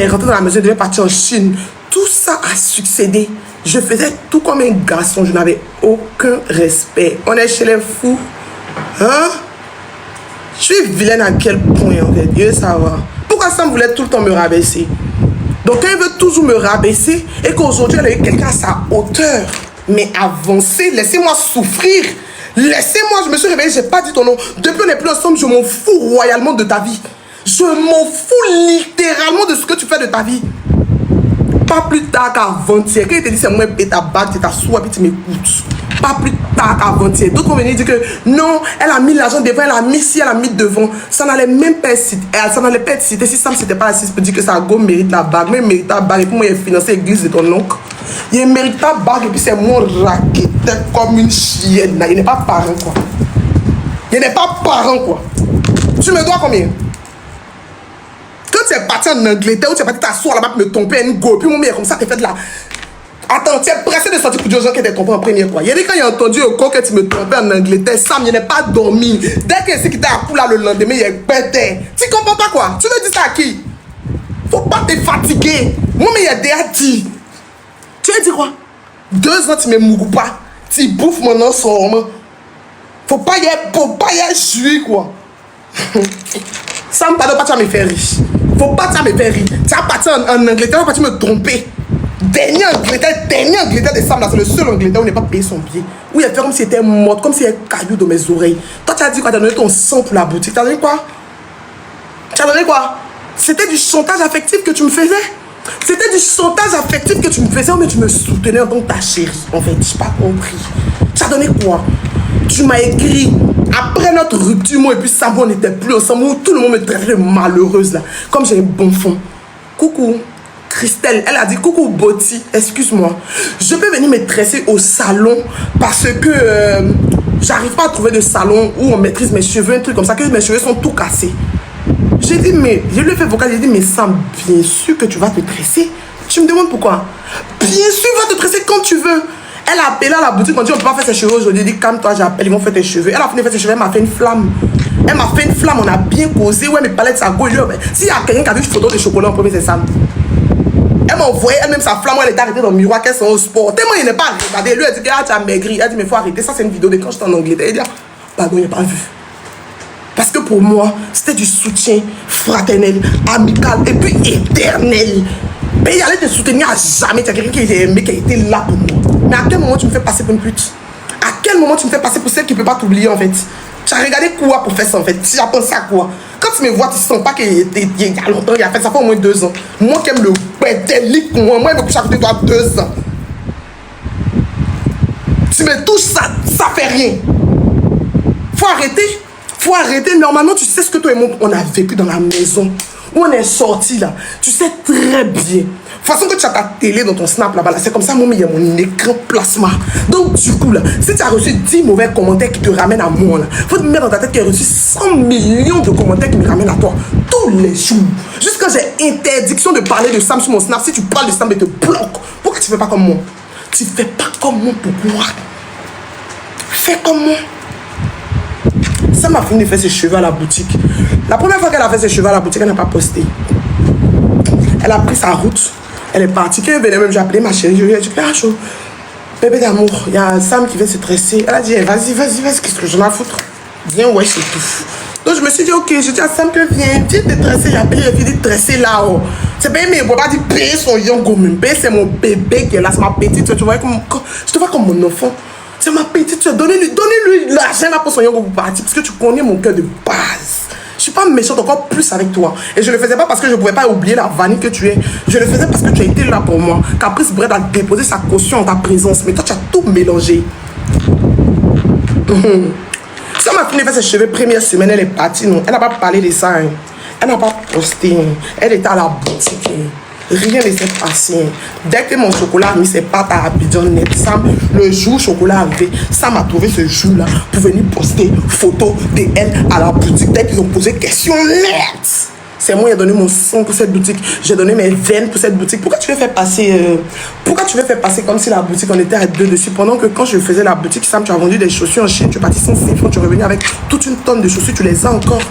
rentré dans la maison, je devais partir en Chine. Tout ça a succédé. Je faisais tout comme un garçon. Je n'avais aucun respect. On est chez les fous. Hein? Je suis vilaine à quel point en fait? Je veux savoir. Pourquoi Sam voulait tout le temps me rabaisser? Donc quand il veut toujours me rabaisser et qu'aujourd'hui elle a eu quelqu'un à sa hauteur, mais avancez, laissez-moi souffrir. Laissez-moi, je me suis réveillée, j'ai pas dit ton nom. Depuis on n'est plus ensemble, je m'en fous royalement de ta vie. Je Je m'en fous littéralement de ce que tu fais de ta vie. Pas plus tard qu'avant-hier. Quand il te dit c'est moi et ta bague, tu t'assois et tu m'écoutes. Pas plus tard qu'avant-hier. D'autres vont venir dire que non, elle a mis l'argent devant, elle a mis ci, elle a mis devant. Ça n'allait même pas être cité. Ça n'allait pas être cité. Si Sam c'était pas assis, je peux dire que ça go mérite la bague. Mais il mérite la bague. Et puis moi, il a financé l'église de ton oncle. Il mérite ta bague et puis c'est mon raquette comme une chienne. Il n'est pas parent quoi. Il n'est pas parent quoi. Tu me dois combien? Quand tu es parti en Angleterre ou tu es parti t'asseoir là-bas pour me tromper une go, puis mon mère comme ça, t'es fait de la. Attends, tu es pressé de sortir pour dire aux gens qui étaient trompés en première fois. Il y a des quand il a entendu au con que tu me trompais en Angleterre, Sam, il n'est pas dormi. Dès qu'il s'est quitté à coup là le lendemain, il est pété. Tu comprends pas quoi? Tu veux dire ça à qui? Faut pas te fatiguer. Moi, mais il y a déjà dit. Tu veux dire quoi? 2 ans, tu me mourras pas. Tu bouffes mon ensemble. Faut pas y jouer quoi. Sam, pardon, pas tu vas me faire riche. Faut pas tu vas me faire rire. Tu vas partir en Angleterre, tu vas me tromper. Dernier Angleterre de Sam, là, c'est le seul Angleterre où on n'est pas payé son billet. Où il a fait comme si c'était mort, comme s'il y avait un caillou dans mes oreilles. Toi, tu as dit quoi? Tu as donné ton sang pour la boutique. Tu as donné quoi? Tu as donné quoi? C'était du chantage affectif que tu me faisais. C'était du chantage affectif que tu me faisais, mais tu me soutenais en tant que ta chérie. En fait, je n'ai pas compris. Tu as donné quoi? Tu m'as écrit, après notre rupture, moi et puis Sam, on n'était plus ensemble, où tout le monde me traitait de malheureuse là. Comme j'ai un bon fond. Coucou, Christelle, elle a dit coucou Botti, excuse-moi. Je peux venir me tresser au salon parce que j'arrive pas à trouver de salon où on maîtrise mes cheveux, un truc comme ça, que mes cheveux sont tout cassés. J'ai dit, mais, je lui ai fait vocal, j'ai dit, mais Sam, bien sûr que tu vas te tresser. Tu me demandes pourquoi? Bien sûr, va te tresser quand tu veux. Elle a appelé à la boutique, on dit on peut pas faire ses cheveux aujourd'hui. Elle dit calme-toi, j'appelle, ils vont faire tes cheveux. Elle a fini de faire ses cheveux, elle m'a fait une flamme. Elle m'a fait une flamme, on a bien causé. Ouais, mes palettes, ça go. S'il y a quelqu'un qui a vu une photo de chocolat en premier, c'est Sam. Elle m'a envoyé elle-même sa flamme, elle était arrêtée dans le miroir, qu'elle sont au sport. Tellement il n'est pas regardé. Elle lui a dit ah, tu as maigri. Elle a dit mais il faut arrêter. Ça, c'est une vidéo de quand j'étais en Angleterre. Elle dit pardon, il n'a pas vu. Parce que pour moi, c'était du soutien fraternel, amical et puis éternel. Mais il allait te soutenir à jamais. Tu as quelqu'un qui était aimé, qui a été là pour moi. Mais à quel moment tu me fais passer pour une pute? À quel moment tu me fais passer pour celle qui ne peut pas t'oublier en fait? Tu as regardé quoi pour faire ça en fait? Tu as pensé à quoi? Quand tu me vois, tu ne sens pas qu'il y a longtemps, il a fait ça fait au moins 2 ans. Moi qui aime le pédélique, moi il me couche à côté de toi 2 ans. Tu me touches, ça fait rien. Faut arrêter. Faut arrêter. Normalement, tu sais ce que toi et moi, on a vécu dans la maison. Où on est sorti là. Tu sais très bien. De toute façon que tu as ta télé dans ton snap là-bas, là, c'est comme ça, moi, il y a mon écran plasma. Donc, du coup, là, si tu as reçu 10 mauvais commentaires qui te ramènent à moi, là, faut te mettre dans ta tête qu'il y a reçu 100 millions de commentaires qui me ramènent à toi. Tous les jours. Jusqu'à j'ai interdiction de parler de Sam sur mon snap. Si tu parles de Sam, il te bloque. Pourquoi tu ne fais pas comme moi? Tu ne fais pas comme moi, pourquoi? Fais comme moi. Ça m'a fini de faire ses cheveux à la boutique. La première fois qu'elle a fait ses cheveux à la boutique, elle n'a pas posté. Elle a pris sa route. Elle est partie. Quand elle venait même, j'ai appelé ma chérie. Je lui ai dit, ah chaud, bébé d'amour, il y a Sam qui vient se tresser. Elle a dit, vas-y, qu'est-ce que j'en ai à foutre? Viens, ouais, c'est tout. Donc je me suis dit, ok, je dis à Sam que viens te tresser. J'ai appelé, il a fini de tresser là-haut. C'est pas mais il ne peut pas dire payer son yongo même. C'est mon bébé qui est là, c'est ma petite. Tu vois, je te vois comme mon enfant. C'est ma petite, donnez-lui l'argent là pour son yongo pour partir. Parce que tu connais mon cœur de base. Je suis pas méchante encore plus avec toi. Et je le faisais pas parce que je pouvais pas oublier la vanille que tu es. Je le faisais parce que tu as été là pour moi. Caprice Bread a déposé sa caution en ta présence. Mais toi, tu as tout mélangé. Ça m'a fini de faire ses cheveux. Première semaine, elle est partie. Non. Elle n'a pas parlé de ça. Hein. Elle n'a pas posté. Elle était à la boutique. Rien ne s'est passé. Dès que mon chocolat a mis ses pattes à Abidjan net, le jour où le chocolat arrivé, Sam a trouvé ce jour-là pour venir poster photo d'elle à la boutique. Dès qu'ils ont posé question net. C'est moi qui ai donné mon sang pour cette boutique. J'ai donné mes veines pour cette boutique. Pourquoi tu veux faire passer comme si la boutique, on était à 2 dessus? Pendant que quand je faisais la boutique, Sam, tu as vendu des chaussures en Chine. Tu es parti 106 francs, tu es revenu avec toute une tonne de chaussures. Tu les as encore.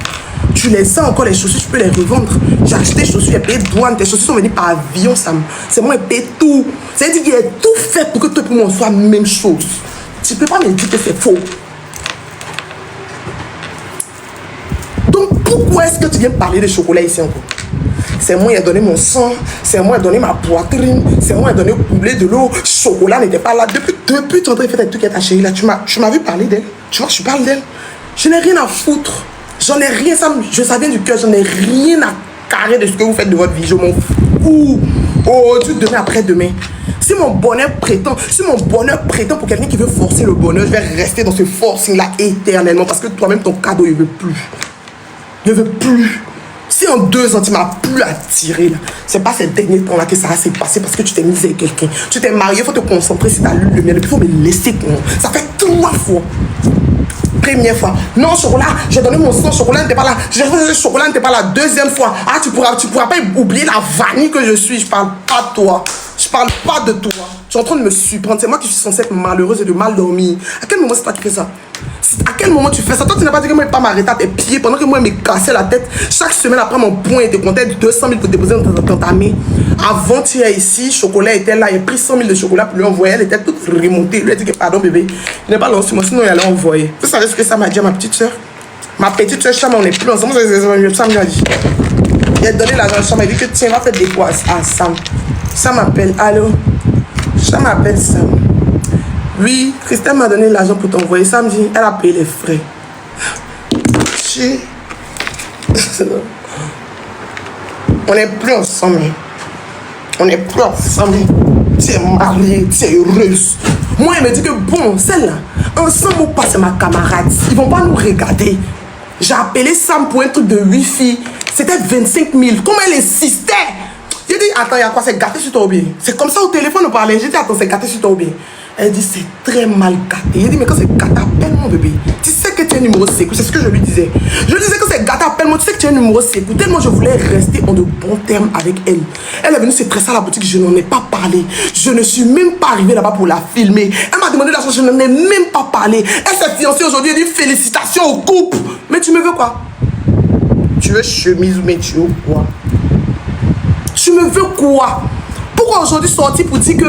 Tu les as encore, les chaussures, tu peux les revendre. J'ai acheté des chaussures, j'ai payé douane. Tes chaussures sont venues par avion, Sam. C'est moi qui ai payé tout. C'est-à-dire qu'il a tout fait pour que toi et pour moi, on soit la même chose. Tu ne peux pas me dire que c'est faux. Donc, pourquoi est-ce que tu viens parler de chocolat ici encore? C'est moi qui ai donné mon sang, c'est moi qui ai donné ma poitrine, c'est moi qui ai donné couler de l'eau. Chocolat n'était pas là. Depuis tu es en train de faire des trucs avec ta chérie là. Tu m'as vu parler d'elle. Tu vois, je parle d'elle. Je n'ai rien à foutre. J'en ai rien, ça vient du cœur, j'en ai rien à carrer de ce que vous faites de votre vie. Je m'en fous. Oh, tu demain après-demain. Si mon bonheur prétend pour quelqu'un qui veut forcer le bonheur, je vais rester dans ce forcing-là éternellement parce que toi-même, ton cadeau, il ne veut plus. Il ne veut plus. Si en 2 ans, tu m'as plus attiré, là, c'est pas ces derniers temps-là que ça s'est passé parce que tu t'es mis avec quelqu'un. Tu t'es marié, il faut te concentrer sur ta lune de miel. Il faut me laisser. Ça fait 3 fois. Première fois. Non, chocolat, j'ai donné mon sang, chocolat n'était pas là. J'ai fait le chocolat n'était pas là. 2e fois. Ah, tu pourras pas oublier la vanille que je suis. Je parle pas de toi. Je parle pas de toi. Tu es en train de me surprendre. C'est moi qui suis censée être malheureuse et de mal dormir. À quel moment c'est toi qui fais ça? À quel moment tu fais ça? Toi, tu n'as pas dit que moi, je ne vais pas m'arrêter à tes pieds pendant que moi, je me cassais la tête. Chaque semaine, après mon point, il te comptait 200 000 pour déposer dans ta main. Avant, tu es ici, chocolat était là. Il a pris 100 000 de chocolat pour lui envoyer. Elle était toute remontée. Il lui a dit que pardon, bébé. Il n'est pas lancé moi, sinon il allait envoyer. Vous savez ce que ça m'a dit à ma petite soeur? Ma petite soeur, Chama, on n'est plus ensemble. Sam lui a dit. Il a donné l'argent à Chama. Il dit que tiens, va faire des quoi à Sam. Sam m'appelle. Allô? Sam m'appelle Sam. Oui, Christelle m'a donné l'argent pour t'envoyer. Samedi, elle a payé les frais. On n'est plus ensemble. On n'est plus ensemble. Tu es mariée, tu es heureuse. Moi, elle me dit que bon, celle-là, ensemble ou pas, c'est ma camarade. Ils vont pas nous regarder. J'ai appelé Sam pour un truc de Wi-Fi. C'était 25 000. Comment elle insistait? J'ai dit, attends, il y a quoi? C'est gâté sur ton bien. C'est comme ça au téléphone, on parlait. J'ai dit, attends, c'est gâté sur ton bien. Elle dit, c'est très mal gâté. J'ai dit, mais quand c'est gâté, appelle-moi, bébé. Tu sais que tu es un numéro sécu. C'est ce que je lui disais. Je lui disais que c'est gâté, appelle-moi. Tu sais que tu es un numéro sécu. Tellement je voulais rester en de bons termes avec elle. Elle est venue se stresser à la boutique. Je n'en ai pas parlé. Je ne suis même pas arrivée là-bas pour la filmer. Elle m'a demandé l'argent. Je n'en ai même pas parlé. Elle s'est fiancée aujourd'hui. Elle dit, félicitations au couple. Mais tu me veux quoi? Tu veux chemise ou mais tu veux quoi? Tu me veux quoi? Pourquoi aujourd'hui sortir pour dire que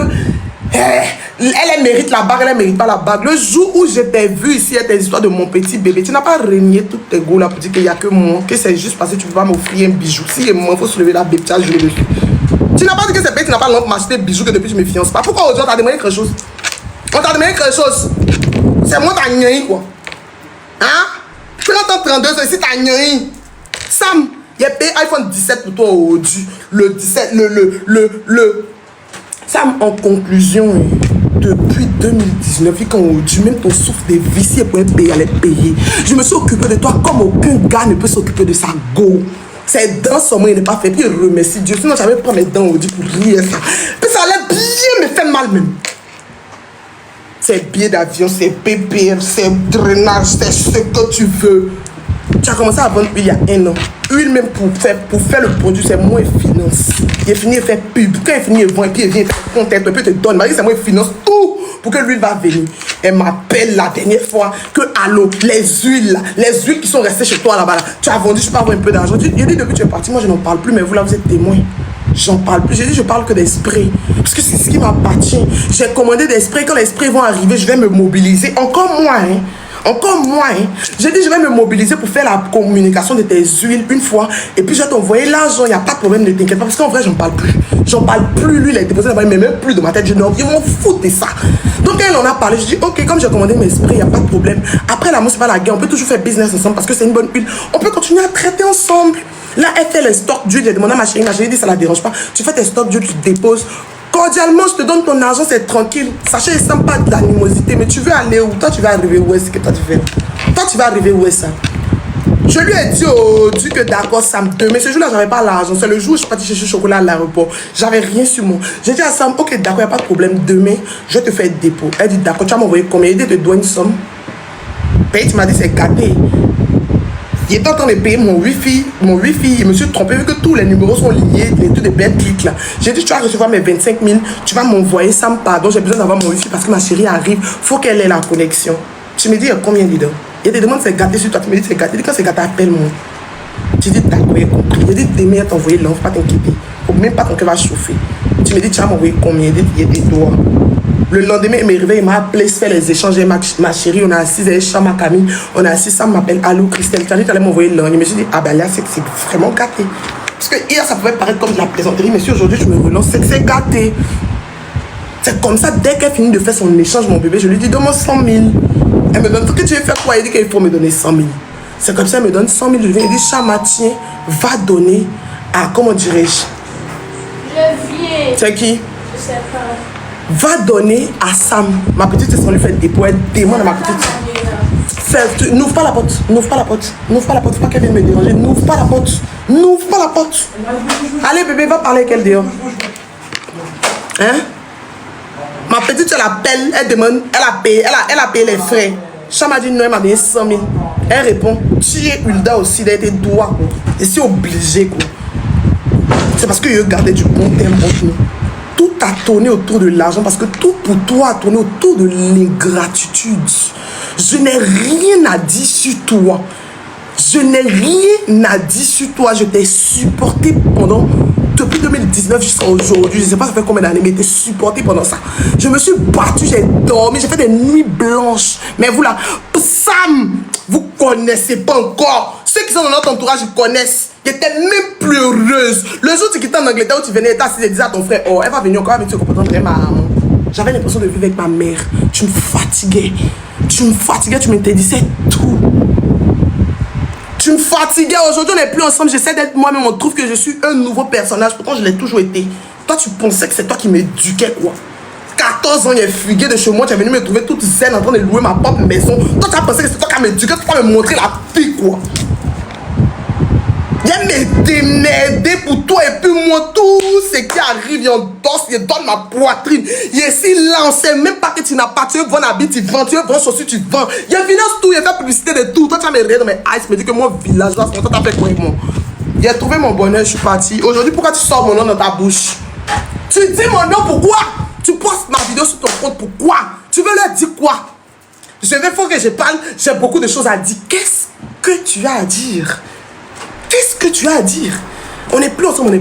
elle mérite la bague, elle mérite pas la bague? Le jour où je t'ai vu ici, tes histoires de mon petit bébé, tu n'as pas renié toutes tes goûts là pour dire qu'il n'y a que moi, que c'est juste parce que tu peux pas m'offrir un bijou. Si il faut se lever la bébé, tu as joué dessus. Tu n'as pas dit que c'est payé, tu n'as pas l'envie de m'acheter des bijoux que depuis je me fiance pas. Pourquoi aujourd'hui on t'a demandé quelque chose? On t'a demandé quelque chose. C'est moi t'as gagné quoi? Hein? 30 ans, 32 ans, ici t'as gagné. Sam, il a payé iPhone 17 pour toi aujourd'hui. Le 17, Sam, en conclusion, depuis 2019, quand aujourd'hui, même ton souffle de vie, pour payer, elle est payée. Je me suis occupé de toi comme aucun gars ne peut s'occuper de sa go. Ses dents sont moi, il n'est pas fait. Puis il remercie Dieu. Sinon, j'avais pris mes dents aujourd'hui pour rire ça. Puis ça allait bien me faire mal même. C'est billets d'avion, c'est PPR, c'est drainage, c'est ce que tu veux. Tu as commencé à vendre huile il y a 1 an. Huile même pour faire le produit, c'est moi et finance. Il est fini, il fait pub. Quand il finit, il vend et puis il vient faire contact. Et puis il te donne. C'est moi et finance tout pour que l'huile va venir. Elle m'appelle la dernière fois que, allô, les huiles qui sont restées chez toi là-bas, là, tu as vendu, je peux avoir un peu d'argent. Il dit, depuis que tu es parti, moi je n'en parle plus, mais vous là, vous êtes témoin. J'en parle plus. J'ai dit, je parle que des sprays. Parce que c'est ce qui m'appartient. J'ai commandé des sprays. Quand les sprays vont arriver, je vais me mobiliser. Encore moins, hein. Encore moins, hein. J'ai dit, je vais me mobiliser pour faire la communication de tes huiles une fois. Et puis, je vais t'envoyer l'argent. Il n'y a pas de problème, ne t'inquiète pas. Parce qu'en vrai, j'en parle plus. J'en parle plus. Lui, il a déposé là-bas, mais même plus de ma tête. Je m'en fous de ça. Donc, elle en a parlé. Je dis, ok, comme j'ai commandé mes sprays, il n'y a pas de problème. Après, l'amour, c'est pas la guerre. On peut toujours faire business ensemble parce que c'est une bonne huile. On peut continuer à traiter ensemble. Là, elle fait les stocks d'huile. J'ai demandé à ma chérie. Ma chérie dit, ça la dérange pas. Tu fais tes stocks d'huile, tu déposes. Cordialement, je te donne ton argent, c'est tranquille. Sachez, il ne sent pas de l'animosité. Mais tu veux aller où? Toi, tu vas arriver où est-ce que toi tu fais? Toi, tu vas arriver où est ça? Je lui ai dit aujourd'hui que d'accord, Sam, mais ce jour-là, j'avais pas l'argent. C'est le jour où je suis partie chercher le chocolat à l'aéroport. J'avais rien sur moi. J'ai dit à Sam, ok, d'accord, il n'y a pas de problème. Demain, je te fais dépôt. Elle dit, d'accord, tu vas m'envoyer combien? Il te doit une somme. Paye, tu m'as dit, c'est gâté. Il était en train de payer mon wifi, je me suis trompé vu que tous les numéros sont liés, les trucs de belles clics là. J'ai dit, tu vas recevoir mes 25 000, tu vas m'envoyer ça, pardon, j'ai besoin d'avoir mon wifi parce que ma chérie arrive, faut qu'elle ait la connexion. Tu me dis, combien dedans? Il te demande c'est gâté sur toi, tu me dis c'est gâté, il dit quand c'est gâté, appelle-moi. Tu dis, d'accord, j'ai compris. Il dit, demain, elle t'envoyer l'enfant, pas t'inquiéter. Faut même pas ton cœur va chauffer. Tu me dis, tu vas m'envoyer combien? Il y a des doigts. Le lendemain, il me réveille, il m'a appelé, se fait les échanges avec ma chérie, on a assis, elle est ma Camille, on a assis, ça m'appelle, allô Christelle, tu as dit que tu allais m'envoyer l'an. Je me suis dit, ah ben là, c'est vraiment gâté. Parce que hier, ça pouvait paraître comme de la plaisanterie, mais si aujourd'hui, je me relance, c'est que c'est gâté. C'est comme ça, dès qu'elle finit de faire son échange, mon bébé, je lui dis, donne-moi 100 000. Elle me donne, ce que tu veux faire quoi? Elle dit qu'il faut me donner 100 000. C'est comme ça, elle me donne 100 000, je viens et dit, Chama, tiens, va donner à, comment dirais-je? Je viens. C'est qui? Je sais pas. Va donner à Sam. Ma petite, c'est ce qu'on lui fait des dépôt. Elle demande à ma petite. N'ouvre pas la porte. N'ouvre pas la porte. N'ouvre pas la porte. Faut pas qu'elle vienne me déranger. N'ouvre pas la porte. N'ouvre pas la porte. Allez, bébé, va parler avec elle dehors. Hein? Ma petite, elle appelle. Elle demande. Elle a payé les frais. Chama dit non, elle m'a donné 100 000. Elle répond. Tu es Hulda aussi. Elle a été droit. Je suis obligé. C'est parce que je gardais du bon terme entre nous. Tout a tourné autour de l'argent parce que tout pour toi a tourné autour de l'ingratitude. Je n'ai rien à dire sur toi. Je n'ai rien à dire sur toi. Je t'ai supporté depuis 2019 jusqu'à aujourd'hui. Je ne sais pas ça fait combien d'années, mais je t'ai supporté pendant ça. Je me suis battu, j'ai dormi, j'ai fait des nuits blanches. Mais vous là, Sam, vous connaissez pas encore. Ceux qui sont dans notre entourage, ils connaissent. J'étais même plus heureuse. Le jour où tu quittais en Angleterre, où tu venais, tu assise et disais à ton frère, oh, elle va venir encore avec ce comportement très marrant. J'avais l'impression de vivre avec ma mère. Tu me fatiguais. Tu m'interdisais tout. Tu me fatiguais. Aujourd'hui, on n'est plus ensemble. J'essaie d'être moi-même. On trouve que je suis un nouveau personnage. Pourtant, je l'ai toujours été. Toi, tu pensais que c'est toi qui m'éduquais, quoi. 14 ans, il est fugué de chez moi. Tu es venu me trouver toute zen en train de louer ma propre maison. Toi, tu as pensé que c'est toi qui m'éduquais. Tu vas me montrer la vie, quoi. Viens me démerder pour toi et puis moi, tout ce qui arrive, il endosse, il donne ma poitrine. Il est si là, on sait même pas que tu n'as pas. Tu veux vendre habit, tu vends. Tu veux vendre chaussures, tu vends. Il finance tout, il fait publicité de tout. Toi, tu vas me regarder dans mes eyes, me dis que moi, villageois, toi, t'as fait quoi avec moi? Il a trouvé mon bonheur, je suis parti. Aujourd'hui, pourquoi tu sors mon nom dans ta bouche? Tu dis mon nom, pourquoi? Tu postes ma vidéo sur ton compte, pourquoi? Tu veux leur dire quoi? Je vais faut que je parle, j'ai beaucoup de choses à dire. Qu'est-ce que tu as à dire? Qu'est-ce que tu as à dire? On n'est plus ensemble,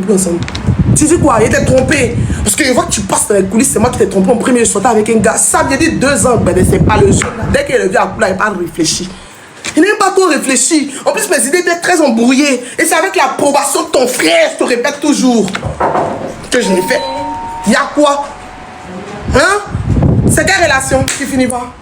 Tu dis quoi? Il était trompé. Parce que je vois que tu passes dans les coulisses, c'est moi qui t'ai trompé en premier, je sortais avec un gars. Ça vient dit 2 ans, ben c'est pas le jeu. Dès qu'il est vu à coup là, il n'a pas réfléchi. Il n'a même pas trop réfléchi. En plus, mes idées étaient très embrouillées. Et c'est avec l'approbation de ton frère, je te répète toujours, que je l'ai fait. Il y a quoi? Hein? C'est quelle relation qui finit pas?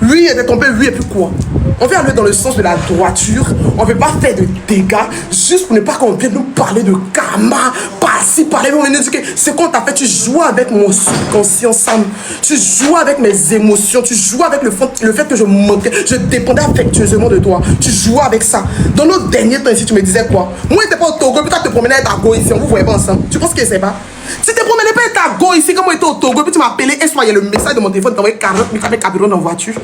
Lui, il était trompé, lui, et puis quoi? On vient aller dans le sens de la droiture. On ne veut pas faire de dégâts juste pour ne pas qu'on vienne nous parler de karma. Pas si parler, on nous dit que ce qu'on t'a fait, tu joues avec mon subconscient, Sam. Tu joues avec mes émotions. Tu joues avec le fait que je manquais. Je dépendais affectueusement de toi. Tu joues avec ça. Dans nos derniers temps ici, tu me disais quoi? Moi, je n'étais pas au Togo, puis toi, tu te promenais avec ta go ici. On vous voyait pas ensemble. Tu penses que c'est pas? Si tu te promenais pas avec ta go ici, comme moi, j'étais au Togo, puis tu m'as appelé, et soit il y a le message de mon téléphone, tu envoyé 40 000 avec carburant dans la voiture.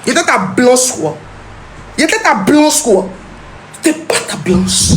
Il était ta blanche, quoi. Il était ta blanche, quoi. T'es pas ta blanche.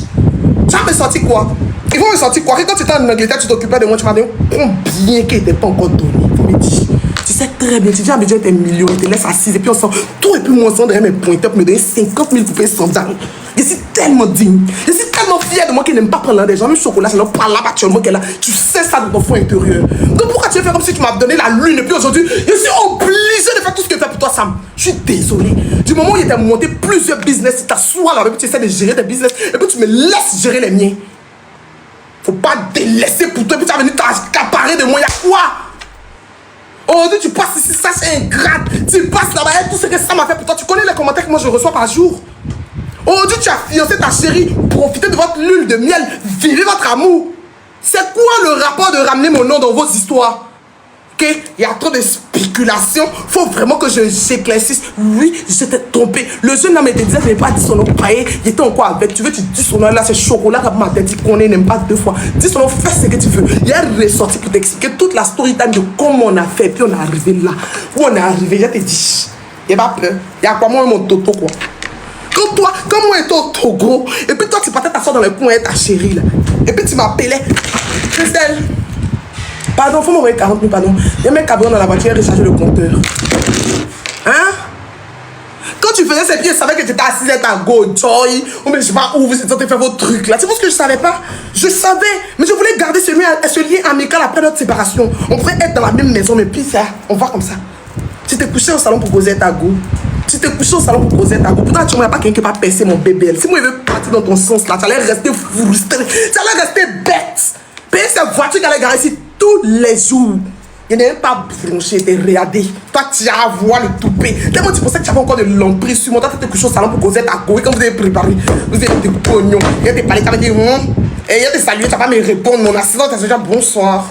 Tu vas me sentir quoi? Ils vont me sentir quoi? Quand tu étais en Angleterre, tu t'occupais de moi, tu m'as dit combien qui n'était pas encore donné. Il faut me dire. Tu sais très bien, tu dis à Abidjan, t'es million, il te laisse assise, et puis on sent tout, et puis moi, on sent derrière mes pointeurs pour me donner 50 000 poupées sans dame. Je suis tellement digne. Je suis tellement fière de moi qui n'aime pas prendre des gens. Même chocolat, c'est leur parle actuellement qu'elle a. Tu sais ça de ton fond intérieur. Donc pourquoi tu veux faire comme si tu m'as donné la lune et puis aujourd'hui, je suis obligé de faire tout ce que je fais pour toi, Sam. Je suis désolé. Du moment où il t'a monté plusieurs business, tu t'assois là, et puis tu essaies de gérer tes business, et puis tu me laisses gérer les miens. Faut pas délaisser pour toi, et puis tu vas venir t'accaparer de moi. Y'a quoi? Aujourd'hui, tu passes ici, ça c'est ingrat. Tu passes là-bas, et tout ce que ça m'a fait pour toi. Tu connais les commentaires que moi je reçois par jour. Aujourd'hui, tu as fiancé ta chérie, profitez de votre lune de miel, vivez votre amour. C'est quoi le rapport de ramener mon nom dans vos histoires? Ok? Il y a trop de spéculation. Faut vraiment que j'éclaircisse. Oui, je t'ai trompé. Le jeune homme te disait, je n'ai pas dit son nom pareil. Il était encore avec. Tu veux, tu dis son nom là, c'est chocolat. Comme ma tête dit qu'on n'aime pas 2 fois. Dis son nom, fais ce que tu veux. Il est ressorti pour t'expliquer toute la story time de comment on a fait. Puis on est arrivé là. Où on est arrivé, je t'ai dit. Il n'y a pas peur. Il y a quoi, moi, mon toto, quoi. Quand moi j'étais au Togo, et puis toi tu partais t'asseoir dans le coin avec ta chérie là, et puis tu m'appelais, Christelle, pardon, faut m'envoyer 40 000, pardon. Il y a mes cabrons dans la voiture, recharger le compteur. Hein? Quand tu faisais ces pieds, je savais que tu étais assise avec ta go joy, ou mais je sais pas où vous êtes en train de faire vos trucs là. Tu vois ce que je savais pas? Je savais, mais je voulais garder ce lien amical après notre séparation. On pourrait être dans la même maison, mais puis ça, on va comme ça. Tu t'es couché au salon pour poser ta go. Tu t'es couché au salon pour poser ta go. Pourtant, tu n'as pas quelqu'un qui va percer mon bébé. Si moi, je veux partir dans ton sens là, tu allais rester frustré. Tu allais rester bête. Payer cette voiture qui allait garer ici tous les jours. Il n'est même pas bronché, il était regardé. Toi, tu as à voir le toupet. Tellement tu pensais que tu avais encore de l'emprise sur moi. Toi, tu as quelque chose salon pour causer ta couille. Quand vous avez préparé, vous avez des pognons. Il a parlé, tu as dit, et il a salué, tu vas pas me répondre. Mon assistant, tu as déjà bonsoir.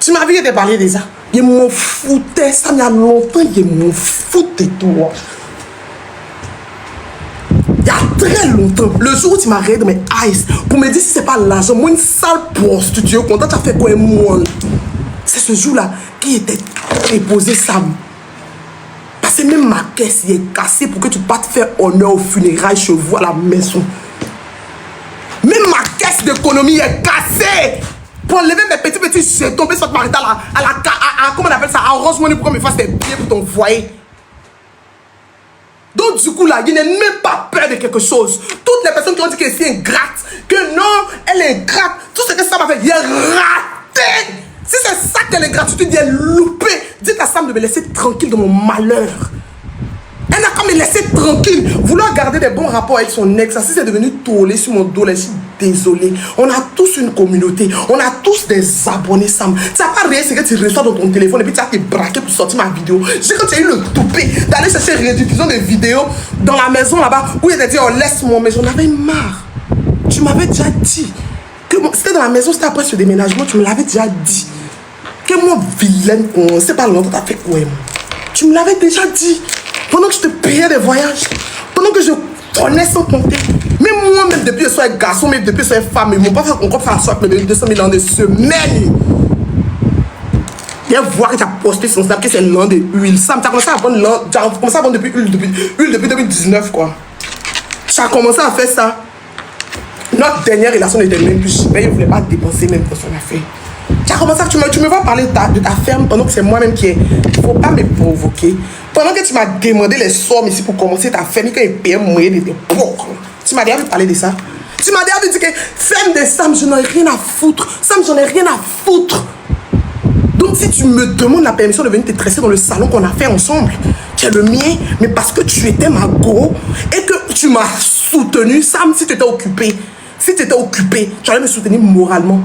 Tu m'as vu, il t'a parlé déjà. Il m'en foutait, ça il y a longtemps, il m'en foutait, toi. Il y a très longtemps, le jour où tu m'as regardé dans mes eyes pour me dire si c'est pas l'argent, moi une sale prostituée, content, tu as fait quoi, moi? C'est ce jour-là qui était déposé, Sam. Parce que même ma caisse y est cassée pour que tu partes faire honneur aux funérailles chez vous à la maison. Même ma caisse d'économie est cassée. Pour enlever mes petits jetons, pour te marital comment on appelle ça, à Orange Money pour qu'on me fasse des billets pour t'envoyer. Donc du coup là, il n'est même pas peur de quelque chose. Toutes les personnes qui ont dit qu'elle est ingrate, que non, elle est ingrate, tout ce que ça m'a fait, il est raté. Si c'est ça que l'ingratitude, il est loupé. Dites à Sam de me laisser tranquille de mon malheur. Elle n'a qu'à me laisser tranquille. Vouloir garder des bons rapports avec son ex, si c'est devenu tourné sur mon dos, je suis désolé. On a tous une communauté. On a tous des abonnés, Sam. Tu n'as pas rien, c'est que tu reçois dans ton téléphone et puis tu as été braqué pour sortir ma vidéo. Je sais que tu as eu le toupet d'aller chercher rediffusion des vidéos dans la maison là-bas où il t'a dit, oh laisse-moi, mais j'en avais marre. Tu m'avais déjà dit que c'était dans la maison, c'était après ce déménagement, tu me l'avais déjà dit. Que moi, vilaine, on sait pas longtemps, t'as fait quoi, moi? Tu me l'avais déjà dit. Pendant que je te payais des voyages, pendant que je connais sans compter. Même moi, même depuis que je sois un garçon, même depuis que je sois une femme, ils m'ont pas fait encore faire asseoir avec mes 200 000 ans de semaine. Viens voir que tu as posté son snap, que c'est l'an de huile. Sam, tu as commencé à vendre depuis huile depuis 2019, quoi. Tu as commencé à faire ça. Notre dernière relation n'était même plus. Mais je ne voulais pas dépenser même pour son affaire. Tu as commencé à, tu me vois parler de ta ferme pendant que c'est moi-même qui ai. Il ne faut pas me provoquer. Pendant que tu m'as demandé les sommes ici pour commencer ta ferme, que les payais moyen de tes porcs. Tu m'as déjà vu parler de ça. Tu m'as déjà vu dire que ferme de Sam, je n'en ai rien à foutre. Sam, j'en ai rien à foutre. Donc si tu me demandes la permission de venir te tresser dans le salon qu'on a fait ensemble, qui est le mien, mais parce que tu étais ma go et que tu m'as soutenu, Sam, si tu étais occupé, tu allais me soutenir moralement.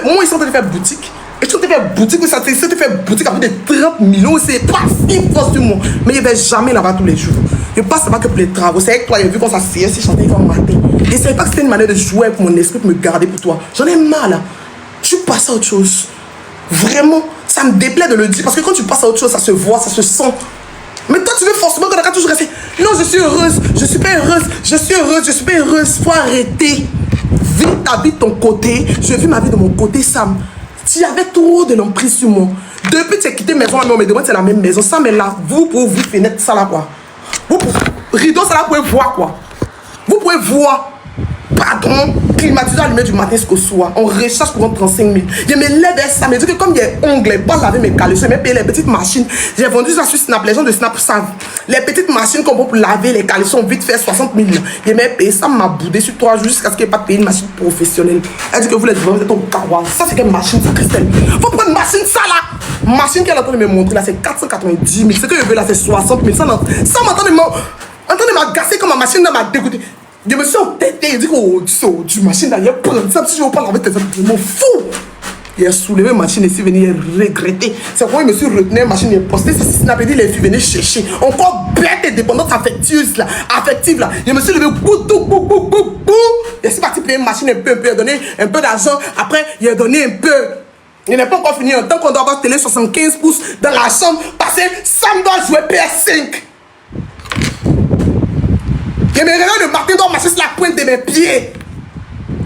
Moi, ils sont en train de faire boutique. Et tu te fais boutique, mais ça te fait boutique avec des 30 millions, c'est pas si forcément. Mais il ne va jamais là-bas tous les jours. Je passe là-bas que pour les travaux. C'est avec toi, il a vu qu'on s'asseyait, si chantait comme matin. Et c'est pas que c'était une manière de jouer avec mon esprit pour me garder pour toi. J'en ai marre là. Tu passes à autre chose. Vraiment, ça me déplaît de le dire parce que quand tu passes à autre chose, ça se voit, ça se sent. Mais toi, tu veux forcément qu'on a toujours resté. Non, je suis heureuse, je suis pas heureuse, je suis heureuse, je suis pas heureuse. Faut arrêter. Vis ta vie de ton côté, je vis ma vie de mon côté, Sam. Tu avais trop de l'emprise sur moi. Depuis que tu as quitté maison, on me demande si c'est la même maison. Sam est là, vous pouvez ouvrir fenêtre, ça là quoi. Vous pouvez, rideau, ça là, vous pouvez voir quoi. Vous pouvez voir. Pardon, climatiseur allumé du matin jusqu'au soir. On recherche pour 35 000. Je me lève et ça me dit que comme il y a ongles, pas laver mes caleçons, mais payer les petites machines. J'ai vendu ça sur Snap, les gens de Snap savent. Les petites machines qu'on peut pour laver les caleçons, vite fait 60 000. Je m'ai payé ça, m'a boudé sur 3 jours jusqu'à ce qu'il n'y ait pas payé une machine professionnelle. Elle dit que vous les devez, vous êtes au carrois. Ça c'est quelle machine, ça, Christelle? Faut prendre une machine, ça là. Machine qu'elle est en train de me montrer là, c'est 490 000. Ce que je veux là, c'est 60 000. Ça m'entend de m'agacer comme ma machine m'a dégoûté. Je me suis entêté, je dis que du machine d'ailleurs, ça, si je veux pas laver tes amis, je m'en fous. Il a soulevé la machine ici, venir regretter. C'est pourquoi il me suis retenu la machine, il a posté, c'est Snap, il dit, les filles venaient chercher. Encore bête et dépendante affective là. Je me suis levé, bou. Il est parti payer une machine un peu, il a donné un peu d'argent. Après, il a donné un peu. Il n'est pas encore fini, en tant qu'on doit avoir télé 75 pouces dans la chambre, parce que Sam doit jouer PS5. Je me regarde de Martin doit marcher sur la pointe de mes pieds.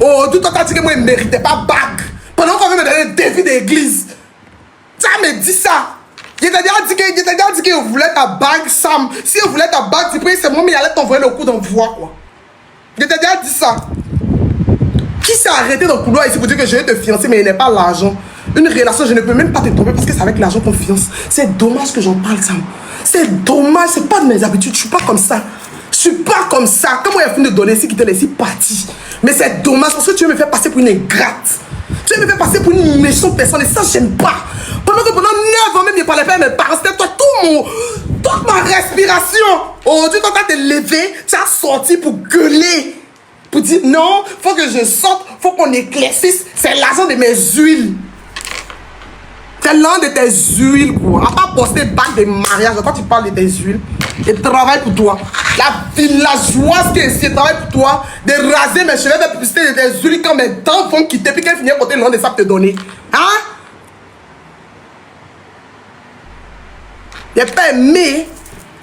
Oh, tout le temps, dit que moi, il ne méritait pas bague. Pendant qu'on veut me donner un défi d'église. Ça me dit ça. Il t'a déjà dit qu'il voulait ta bague, Sam. Si il voulait ta bague, c'est moi, mais il allait t'envoyer le coup d'envoi, quoi. Il t'a déjà dit ça. Qui s'est arrêté dans le couloir ici pour dire que je vais te fiancer, mais il n'est pas l'argent. Une relation, je ne peux même pas te tromper parce que c'est avec l'argent qu'on fiance. C'est dommage que j'en parle, Sam. C'est dommage, c'est pas de mes habitudes, je suis pas comme ça. Je suis pas comme ça. Comme moi, il a fini de donner ici, qui te laisse partir. Mais c'est dommage parce que tu veux me faire passer pour une ingrate. Tu veux me faire passer pour une méchante personne et ça, j'aime pas. Pendant 9 ans, même, je parlais pas à mes parents. C'était toi, toute ma respiration. Aujourd'hui, quand tu as te levé, tu as sorti pour gueuler. Pour dire non, faut que je sorte, faut qu'on éclaircisse. C'est l'argent de mes huiles. C'est l'un de tes huiles, quoi. À part poster bac de mariage, quand tu parles de tes huiles, elle travaille pour toi. La villageoise qui est ici, elle travaille pour toi. De raser mes cheveux, de publicité de tes huiles quand mes dents vont quitter, puis qu'elle finit à côté le nom de ça pour te donner. Hein? J'ai pas aimé.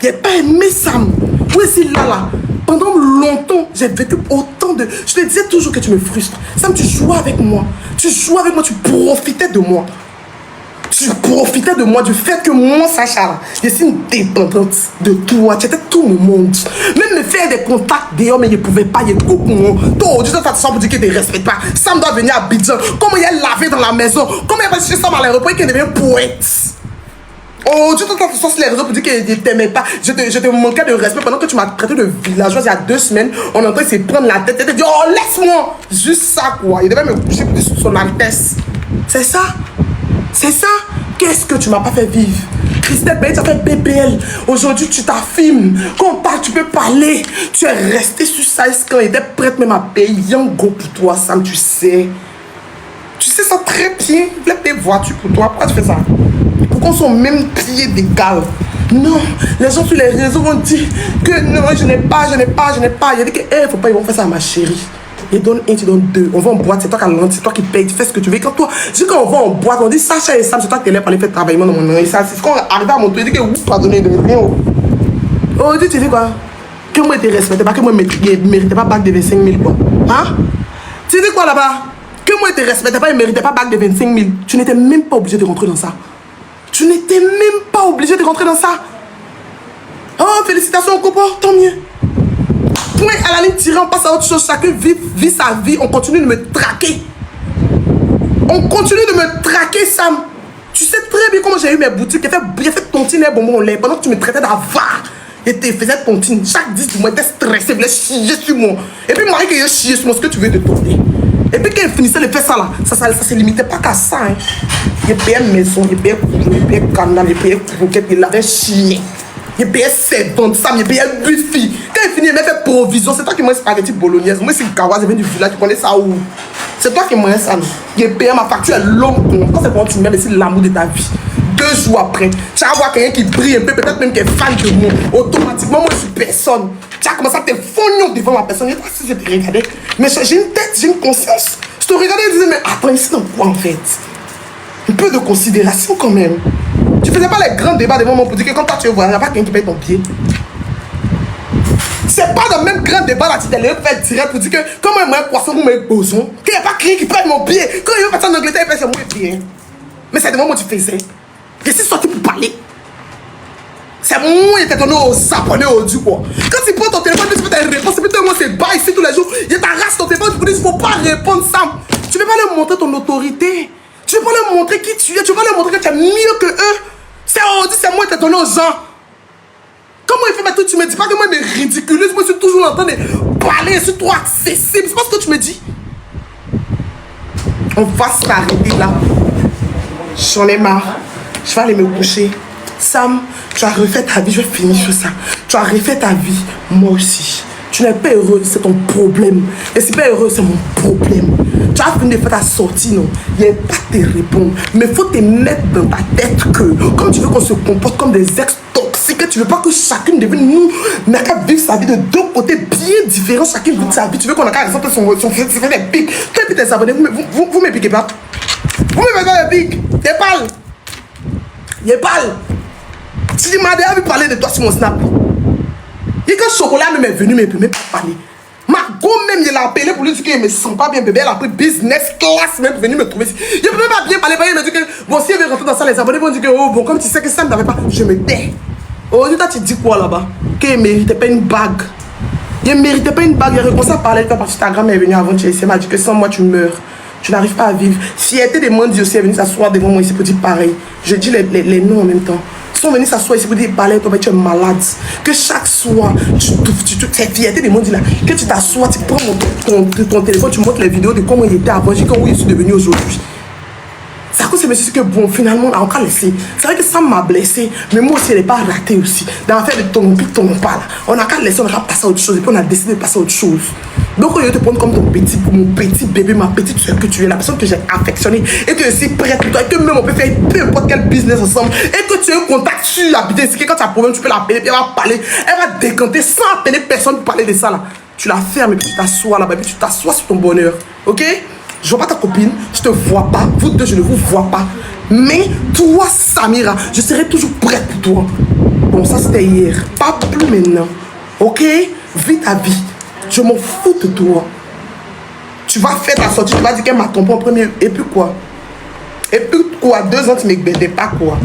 J'ai pas aimé Sam. Oui, c'est là. Pendant longtemps, j'ai vécu autant de... Je te disais toujours que tu me frustres. Sam, tu jouais avec moi. Tu jouais avec moi, tu profitais de moi. Tu profitais de moi, du fait que moi, Sacha, je suis une dépendante de toi. Tu étais tout mon monde. Même me faire des contacts dehors, mais je ne pouvais pas. Il est beaucoup moins. Toi, aujourd'hui, tu fais pour dire qu'il ne te respecte pas. Sam doit venir à Abidjan. Comment il est lavé dans la maison? Comment il va chercher Sam à l'aéroport et qu'il devient poète? Oh, tu t'entends sur les réseaux pour dire que je ne t'aimais pas. Je te manquais de respect pendant que tu m'as traité de villageoise il y a 2 semaines. On entend se prendre la tête. Tu te dis, oh, laisse-moi. Juste ça, quoi. Il devait me coucher sous son Altesse. C'est ça. C'est ça. Qu'est-ce que tu m'as pas fait vivre? Christelle Baye, tu as fait BPL. Aujourd'hui, tu t'affirmes. Quand on parle, tu peux parler. Tu es resté sur ça quand il était prête même à payer un go pour toi, Sam, tu sais. Tu sais ça très bien. Il voulait des voitures pour toi. Pourquoi tu fais ça? Pour qu'on soit au même pied d'égal. Non, les gens sur les réseaux vont dire que non, je n'ai pas. Il a dit que, faut pas, ils vont faire ça à ma chérie. Il donne 1, tu donnes 2. On va en boîte, c'est toi qui as c'est toi qui payes, tu fais ce que tu veux. Quand toi, quand on va en boîte, on dit Sacha et Sam, c'est toi qui es là pour aller faire travailler dans mon nom. Et ça, c'est quand on arrive à mon tour, il dit que vous pas donner de rien. Oh, tu dis quoi? Que moi, je te respectais pas, que moi, je ne méritais pas bac de 25 000 quoi. Hein? Tu dis quoi là-bas? Que moi, je te respectais pas, je ne méritais pas bac de 25 000. Tu n'étais même pas obligé de rentrer dans ça. Tu n'étais même pas obligé de rentrer dans ça. Oh, félicitations au copain, tant mieux. Point à la ligne tirée, on passe à autre chose. Chacun vit sa vie. On continue de me traquer. On continue de me traquer, Sam. Tu sais très bien comment j'ai eu mes boutiques. J'ai fait tontine et bonbon au lait. Pendant que tu me traitais d'avare. Et tu faisais tontine. Chaque 10 du mois, tu étais stressé. Tu voulais chier sur moi. Et puis, Marie, que j'ai chié sur moi, ce que tu veux de tourner. Et puis, quand il finissait de faire ça, là, ça se limitait pas qu'à ça. Hein. Il payait maison, il payait couteau, il payait canal, il payait croquette, il avait chié. Il payait servante, Sam, il payait buffy. Quand il finit, il m'a fait provision. C'est toi qui m'as spaghetti bolognaise. Moi, c'est Kawa, je viens du village, tu connais ça où? C'est toi qui m'as ça. Il payé ma facture est longue. Quand c'est pour tu mets, c'est l'amour de ta vie. 2 jours après, tu vas voir quelqu'un qui brille un peu, peut-être même qui est fan de moi. Automatiquement, moi, je suis personne. Tu as commencé à te fognon devant ma personne. Je ne sais pas si je te regardais. Mais j'ai une tête, j'ai une conscience. Je te regardais et je disais, mais attends, ici, dans quoi en fait? Un peu de considération quand même. Tu faisais pas les grands débats devant moi pour dire que quand toi tu vois, il n'y a pas quelqu'un qui paye ton pied. C'est pas dans le même grand débat là, tu t'es fait direct pour dire que comment il m'a un poisson ou un boson, qu'il n'y a pas quelqu'un qui paye mon pied. Quand il veut partir en Angleterre, il paye c'est moi bien. Mais c'est devant moi que tu faisais. Je suis sorti pour parler. C'est moi qui t'ai donné aux Japonais au du quoi. Quand tu prends ton téléphone, tu peux te répondre. C'est plutôt moi, c'est bas ici tous les jours. Il t'arrache ton téléphone, tu peux dire il ne faut pas répondre, Sam. Tu ne veux pas leur montrer ton autorité. Tu ne veux pas leur montrer qui tu es. Tu ne veux pas leur montrer que tu es mieux que eux. C'est moi qui t'ai donné aux gens. Comment il fait maintenant? Tu me dis pas que moi je me ridiculise. Moi je suis toujours en train de parler. Je suis trop accessible. C'est pas ce que tu me dis. On va s'arrêter là. J'en ai marre. Je vais aller me coucher. Sam, tu as refait ta vie. Je vais finir sur ça. Tu as refait ta vie. Moi aussi. Tu n'es pas heureux, c'est ton problème. Et si pas heureux, c'est mon problème. Tu as fini de faire ta sortie, non? Il n'y a pas de répondre. Mais il faut te mettre dans ta tête que, comme tu veux qu'on se comporte comme des ex toxiques, tu veux pas que chacune devienne nous, n'a qu'à vivre sa vie de 2 côtés bien différents, chacune vit sa vie. Tu veux qu'on a qu'à raconter son fait des pics. Toi et tes abonnés, vous me piquez pas. Vous me mettez pas des pics. T'es pâle. Il est pâle. Si tu m'as déjà vu parler de toi sur mon snap. Et quand Chocolat même est venu, mais il ne peut même pas parler. Margot même, il a appelé pour lui dire qu'il ne me sent pas bien, bébé. Elle a pris business class même pour venir me trouver. Je ne peux même pas bien parler. Il me dit que, bon, si elle veut rentrer dans ça, les abonnés vont dire que, oh, bon, comme tu sais que ça ne t'avait pas, je me tais. Aujourd'hui, toi, tu dis quoi là-bas? Qu'il ne méritait pas une bague. Il ne méritait pas une bague. Il a recommencé à parler quand Instagram est venu avant de chez. Il m'a dit que sans moi, tu meurs. Tu n'arrives pas à vivre. Fierté des Mandis aussi est venue s'asseoir devant moi ici pour dire pareil. Je dis les noms en même temps. Ils sont venus s'asseoir ici pour dire parler, toi, mais tu es malade. Que chaque soir, cette fierté des Mandis là, que tu t'assois, tu prends ton téléphone, tu montres les vidéos de comment il était avant. Je dis que oui, je suis devenu aujourd'hui. C'est à cause de me suis dit que bon, finalement, on a encore laissé. C'est vrai que ça m'a blessé, mais moi aussi, elle n'est pas ratée aussi. Dans l'affaire de ton pas là. On a qu'à laisser, on a qu'à passer à autre chose. Et puis on a décidé de passer à autre chose. Donc, je te prends comme mon petit bébé, ma petite soeur que tu es, la personne que j'ai affectionnée et que je suis prête pour toi et que même on peut faire peu importe quel business ensemble et que tu as un contact sur la business, quand tu as un problème, tu peux l'appeler, puis elle va parler, elle va décanter sans appeler personne pour parler de ça là. Tu la fermes et puis tu t'assois là-bas, puis tu t'assois sur ton bonheur, ok? Je vois pas ta copine, je te vois pas, vous deux, je ne vous vois pas. Mais toi, Samira, je serai toujours prête pour toi. Bon, ça c'était hier, pas plus maintenant, ok? Vis ta vie. Je m'en fous de toi. Tu vas faire ta sortie, tu vas dire qu'elle m'a trompé en premier. Et puis quoi? Et puis quoi? 2 ans, tu ne m'aidais pas quoi?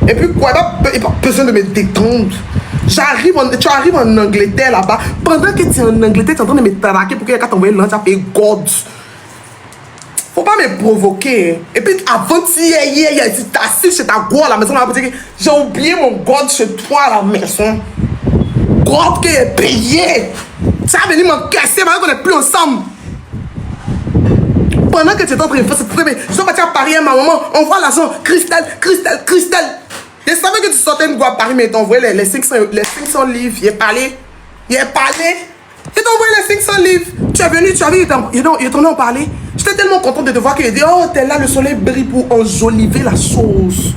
Et puis quoi? Il n'y a pas besoin de me détendre. Tu arrives en Angleterre là-bas. Pendant que tu es en Angleterre, tu es en train de me traquer pour que quand t'envoies l'an, tu as payé God. Faut pas me provoquer. Et puis avant-hier, tu t'assis chez ta go à la maison, j'ai oublié mon God chez toi à la maison. God qui est payé. Ça va venir m'encaisser, maintenant qu'on n'est plus ensemble. Pendant que tu es en train de faire cette truc, je suis parti à Paris à ma maman, on voit l'argent, Christelle. Je savais que tu sortais une go à Paris, mais t'as envoyé les 500 livres. Il est parlé. Il t'a envoyé les 500 livres. Tu es venu, tu as vu, il est tourné en parler. J'étais tellement contente de te voir qu'il a dit, oh, t'es là, le soleil brille pour enjoliver la chose.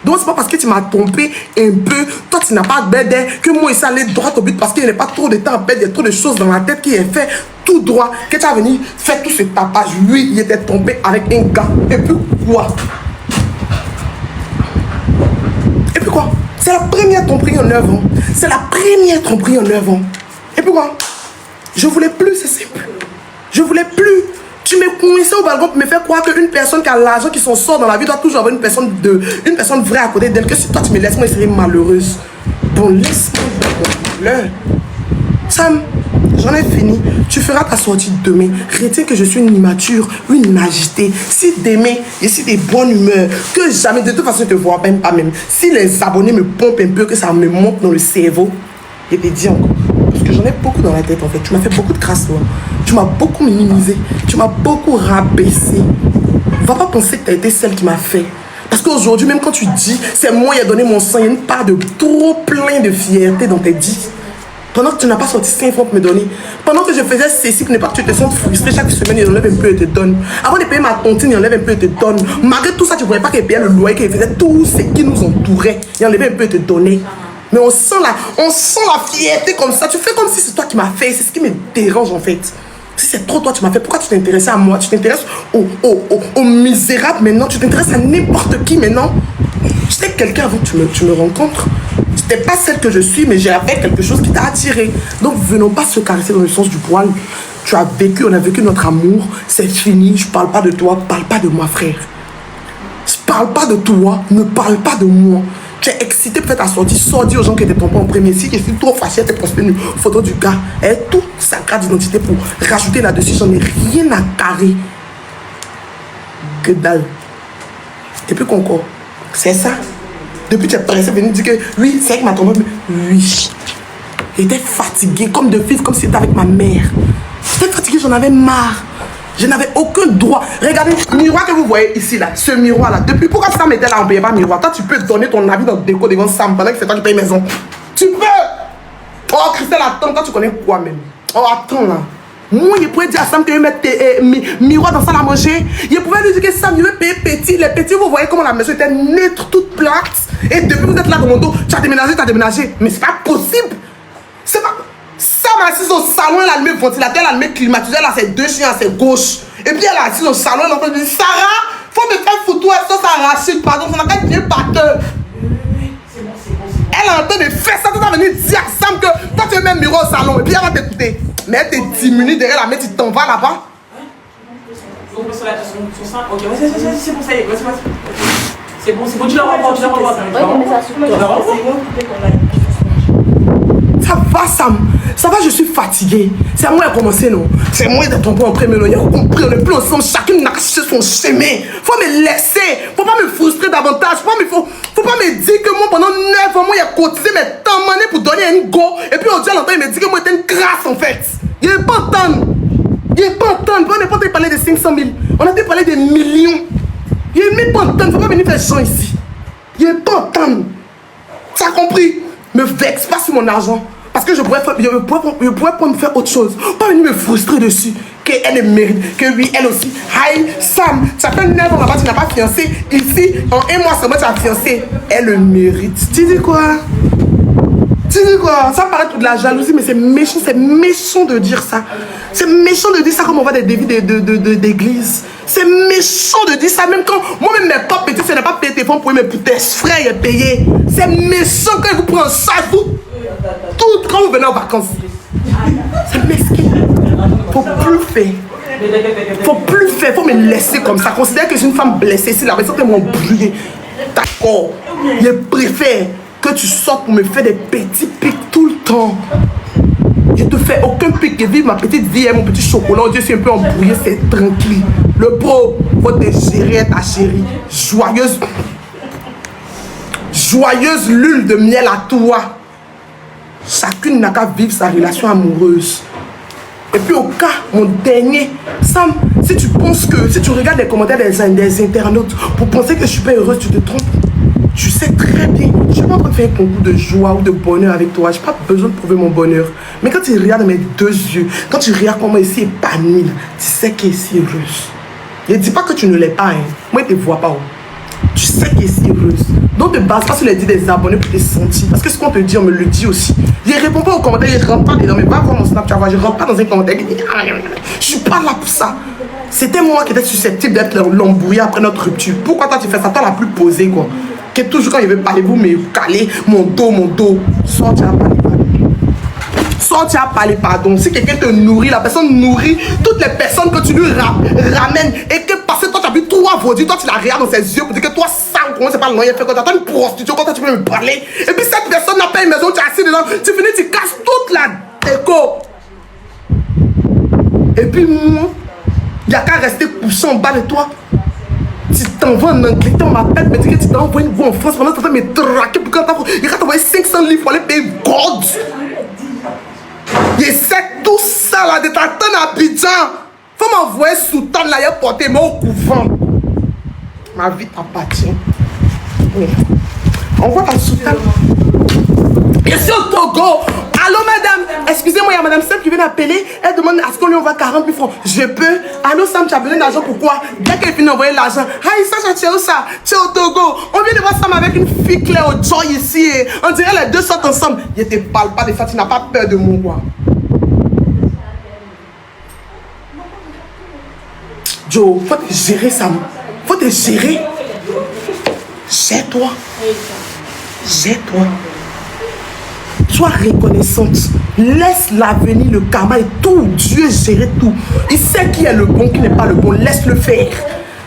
Donc c'est pas parce que tu m'as trompé un peu, toi tu n'as pas d'aide, que moi il s'est allé droit au but parce qu'il n'y a pas trop de temps à perdre, il y a trop de choses dans la tête qui est fait tout droit, que tu as venu faire tout ce tapage. Lui, il était trompé avec un gars. Et puis quoi? Et puis quoi? C'est la première tromperie en 9 ans. C'est la première tromperie en 9 ans. Et puis quoi? Je voulais plus, c'est simple. Je voulais plus. Tu me coincé au balcon pour me faire croire qu'une personne qui a l'argent, qui s'en sort dans la vie, doit toujours avoir une personne vraie à côté d'elle. Que si toi tu me laisses, moi je serai malheureuse. Bon, laisse-moi. Sam, j'en ai fini. Tu feras ta sortie demain. Retiens que je suis une immature, une agitée. Si demain, je suis de bonne humeur, que jamais, de toute façon, je ne te vois même pas même. Si les abonnés me pompent un peu, que ça me monte dans le cerveau, je te dis encore. Parce que j'en ai beaucoup dans la tête en fait. Tu m'as fait beaucoup de crasse, toi. Tu m'as beaucoup minimisé. Tu m'as beaucoup rabaissé. Va pas penser que tu as été celle qui m'a fait. Parce qu'aujourd'hui, même quand tu dis, c'est moi qui ai donné mon sang, il y a une part de trop plein de fierté dans tes dits. Pendant que tu n'as pas sorti 5 francs pour me donner. Pendant que je faisais ceci, pour ne pas que tu te sentes frustré chaque semaine, il enlève un peu et te donne. Avant de payer ma tontine, il enlève un peu et te donne. Malgré tout ça, tu ne voyais pas qu'il payait le loyer, qu'il faisait tout ce qui nous entourait. Il enlevait un peu et te donnait. Mais on sent la fierté comme ça. Tu fais comme si c'est toi qui m'as fait. C'est ce qui me dérange en fait. Si c'est trop toi tu m'as fait, pourquoi tu t'intéressais à moi? Tu t'intéresses aux misérables maintenant. Tu t'intéresses à n'importe qui maintenant. J'étais quelqu'un avant que tu me rencontres. C'était pas celle que je suis, mais j'avais quelque chose qui t'a attiré. Donc venons pas se caresser dans le sens du poil. Tu as vécu, on a vécu notre amour. C'est fini. Je parle pas de toi, parle pas de moi, frère. Je parle pas de toi, ne parle pas de moi. Tu es excité pour faire ta sortie, sors dire aux gens qui étaient tombés en premier. Si je suis trop fâché, tu as une photo du gars. Et toute sa carte d'identité pour rajouter là-dessus. J'en ai rien à carrer. Que dalle. Et puis encore, c'est ça. Depuis tu es pressé de venir dire que oui, c'est elle qui m'a trompé. Oui. J'étais fatigué comme de vivre, comme si c'était avec ma mère. J'étais fatigué, j'en avais marre. Je n'avais aucun droit. Regardez, le miroir que vous voyez ici, là, ce miroir-là. Depuis pourquoi Sam était là, on ne payait pas le miroir. Toi, tu peux donner ton avis dans le déco devant Sam pendant que c'est toi qui paye maison. Tu peux. Oh, Christelle, attends, toi, tu connais quoi même? Oh, attends, là. Moi, je pouvais dire à Sam que je vais mettre tes miroirs dans la salle à manger. Je pouvais lui dire que Sam, je vais payer petit. Les petits, vous voyez comment la maison était neutre, toute plate. Et depuis que vous êtes là dans mon dos, tu as déménagé. Mais c'est pas possible. C'est pas... Sam assise au salon, elle a allumé le ventilateur, elle a allumé le climatiseur, elle a ses 2 chiens à ses gauches. Et puis elle est assise au salon, elle est en train de dire Sarah, faut me faire photo, elle sauce arachide, pardon, ça n'a qu'à être bien batteur. Elle est en train de faire ça, tu vas venir dire à Sam que toi tu veux mettre un miroir au salon et puis elle va t'écouter. Mais elle te 10 minutes derrière la main, tu t'en vas là-bas. Ok, c'est bon, ça y est, c'est bon, tu la revois, Ça va, Sam. Ça va, je suis fatigué. C'est à moi de commencer, non? C'est moi de tomber en premier, non? Il y a compris, on n'est plus ensemble. Chacune n'a caché son chemin. Faut me laisser. Faut pas me frustrer davantage. Faut pas me dire que moi, pendant 9 ans, moi, j'ai cotisé mes temps monnaie pour donner un go. Et puis, aujourd'hui, à l'entendre, il me dit que moi, j'étais une grâce, en fait. Il n'est pas entendre. On n'est pas en parler de 500 000. On a parlé des millions. Il n'est pas entendre. Faut pas venir faire gens ici. Il n'est pas entendre. Tu as compris? Me vexe pas sur mon argent. Parce que je pourrais pas me faire autre chose. Pas venir me frustrer dessus. Qu'elle le mérite. Que oui, elle aussi. Aïe, Sam, ça fait 9 ans là-bas, tu n'as pas fiancé. Ici, en 1 mois seulement, tu as fiancé. Elle le mérite. Tu dis quoi? Tu dis quoi? Ça paraît tout de la jalousie, mais c'est méchant de dire ça. C'est méchant de dire ça comme on voit des dévis d'église. C'est méchant de dire ça, même quand moi-même mes pas petits, ça n'a pas payé tes fonds pour mes tes frères et payer. C'est méchant quand ils vous prennent ça, tout quand vous venez en vacances. C'est mesquin. Faut plus faire. Faut me laisser comme ça. Considère que je suis une femme blessée. Si la personne m'a brûlé, d'accord. Je préfère que tu sortes pour me faire des petits pics tout le temps. Je te fais aucun pic. Je vis ma petite vie, mon petit chocolat. Je suis un peu embrouillé, c'est tranquille. Le pro, faut te gérer ta chérie. Joyeuse lune de miel à toi. Chacune n'a qu'à vivre sa relation amoureuse. Et puis au cas, mon dernier, Sam, si tu regardes les commentaires des internautes pour penser que je suis pas heureuse, tu te trompes. Tu sais très bien, je ne suis pas en train de faire un concours de joie ou de bonheur avec toi. Je n'ai pas besoin de prouver mon bonheur. Mais quand tu regardes mes deux yeux, quand tu regardes comment ici épanoui, tu sais qu'elle est si heureuse. Ne dis pas que tu ne l'es pas. Hein. Moi, je ne te vois pas. Tu sais qu'elle est si heureuse. Donc, ne te base pas sur les dits des abonnés pour te sentir. Parce que ce qu'on te dit, on me le dit aussi. Je ne réponds pas aux commentaires, je ne rentre pas dedans. Mais va voir mon Snapchat, je ne rentre pas dans un commentaire. Je ne suis pas là pour ça. C'était moi qui étais susceptible d'être l'embrouillé après notre rupture. Pourquoi toi tu fais ça? Toi la plus posée quoi. Que toujours quand il veut parler, vous me calez mon dos. Sors, tu as parlé, pardon. Sors, tu as parlé, pardon. Si quelqu'un te nourrit, la personne nourrit toutes les personnes que tu lui ramènes. Et que parce que toi tu as vu 3 vaudis, toi tu la regardes dans ses yeux pour dire que toi ça, comment c'est pas le nom, il fait quoi? T'as une prostitution, quand tu peux me parler. Et puis cette personne n'a pas une maison, tu es assis dedans, tu finis, tu casses toute la déco. Et puis moi, il n'y a qu'à rester couché en bas de toi. Tu t'envoies en anglais, tu m'appelles, me dis que tu t'envoies une voix en France pendant que tu me traquer pour il va t'envoyer 500 livres pour aller payer God. Je sais tout ça là de ta tonne à Abidjan. Faut m'envoyer sous temps là, il a porté moi au couvent. Ma vie t'appartient. Oui. On voit dans sous temps. Je suis au Togo. Allô madame, excusez-moi, il y a madame Sam qui vient d'appeler. Elle demande à ce qu'on lui envoie 40 000 francs. Je peux. Allô Sam, tu as besoin d'argent, pourquoi? Dès qu'elle finit d'envoyer l'argent. Aïe, ça, tu es où ça? Tu es au Togo. On vient de voir Sam avec une fille claire au joy ici. On dirait les deux sortent ensemble. Je ne te parle pas de ça, tu n'as pas peur de moi. Joe, faut te gérer Sam. Faut te gérer. Gère-toi. Gère-toi. Sois reconnaissante. Laisse l'avenir, le karma et tout. Dieu gérer tout. Il sait qui est le bon, qui n'est pas le bon. Laisse-le faire.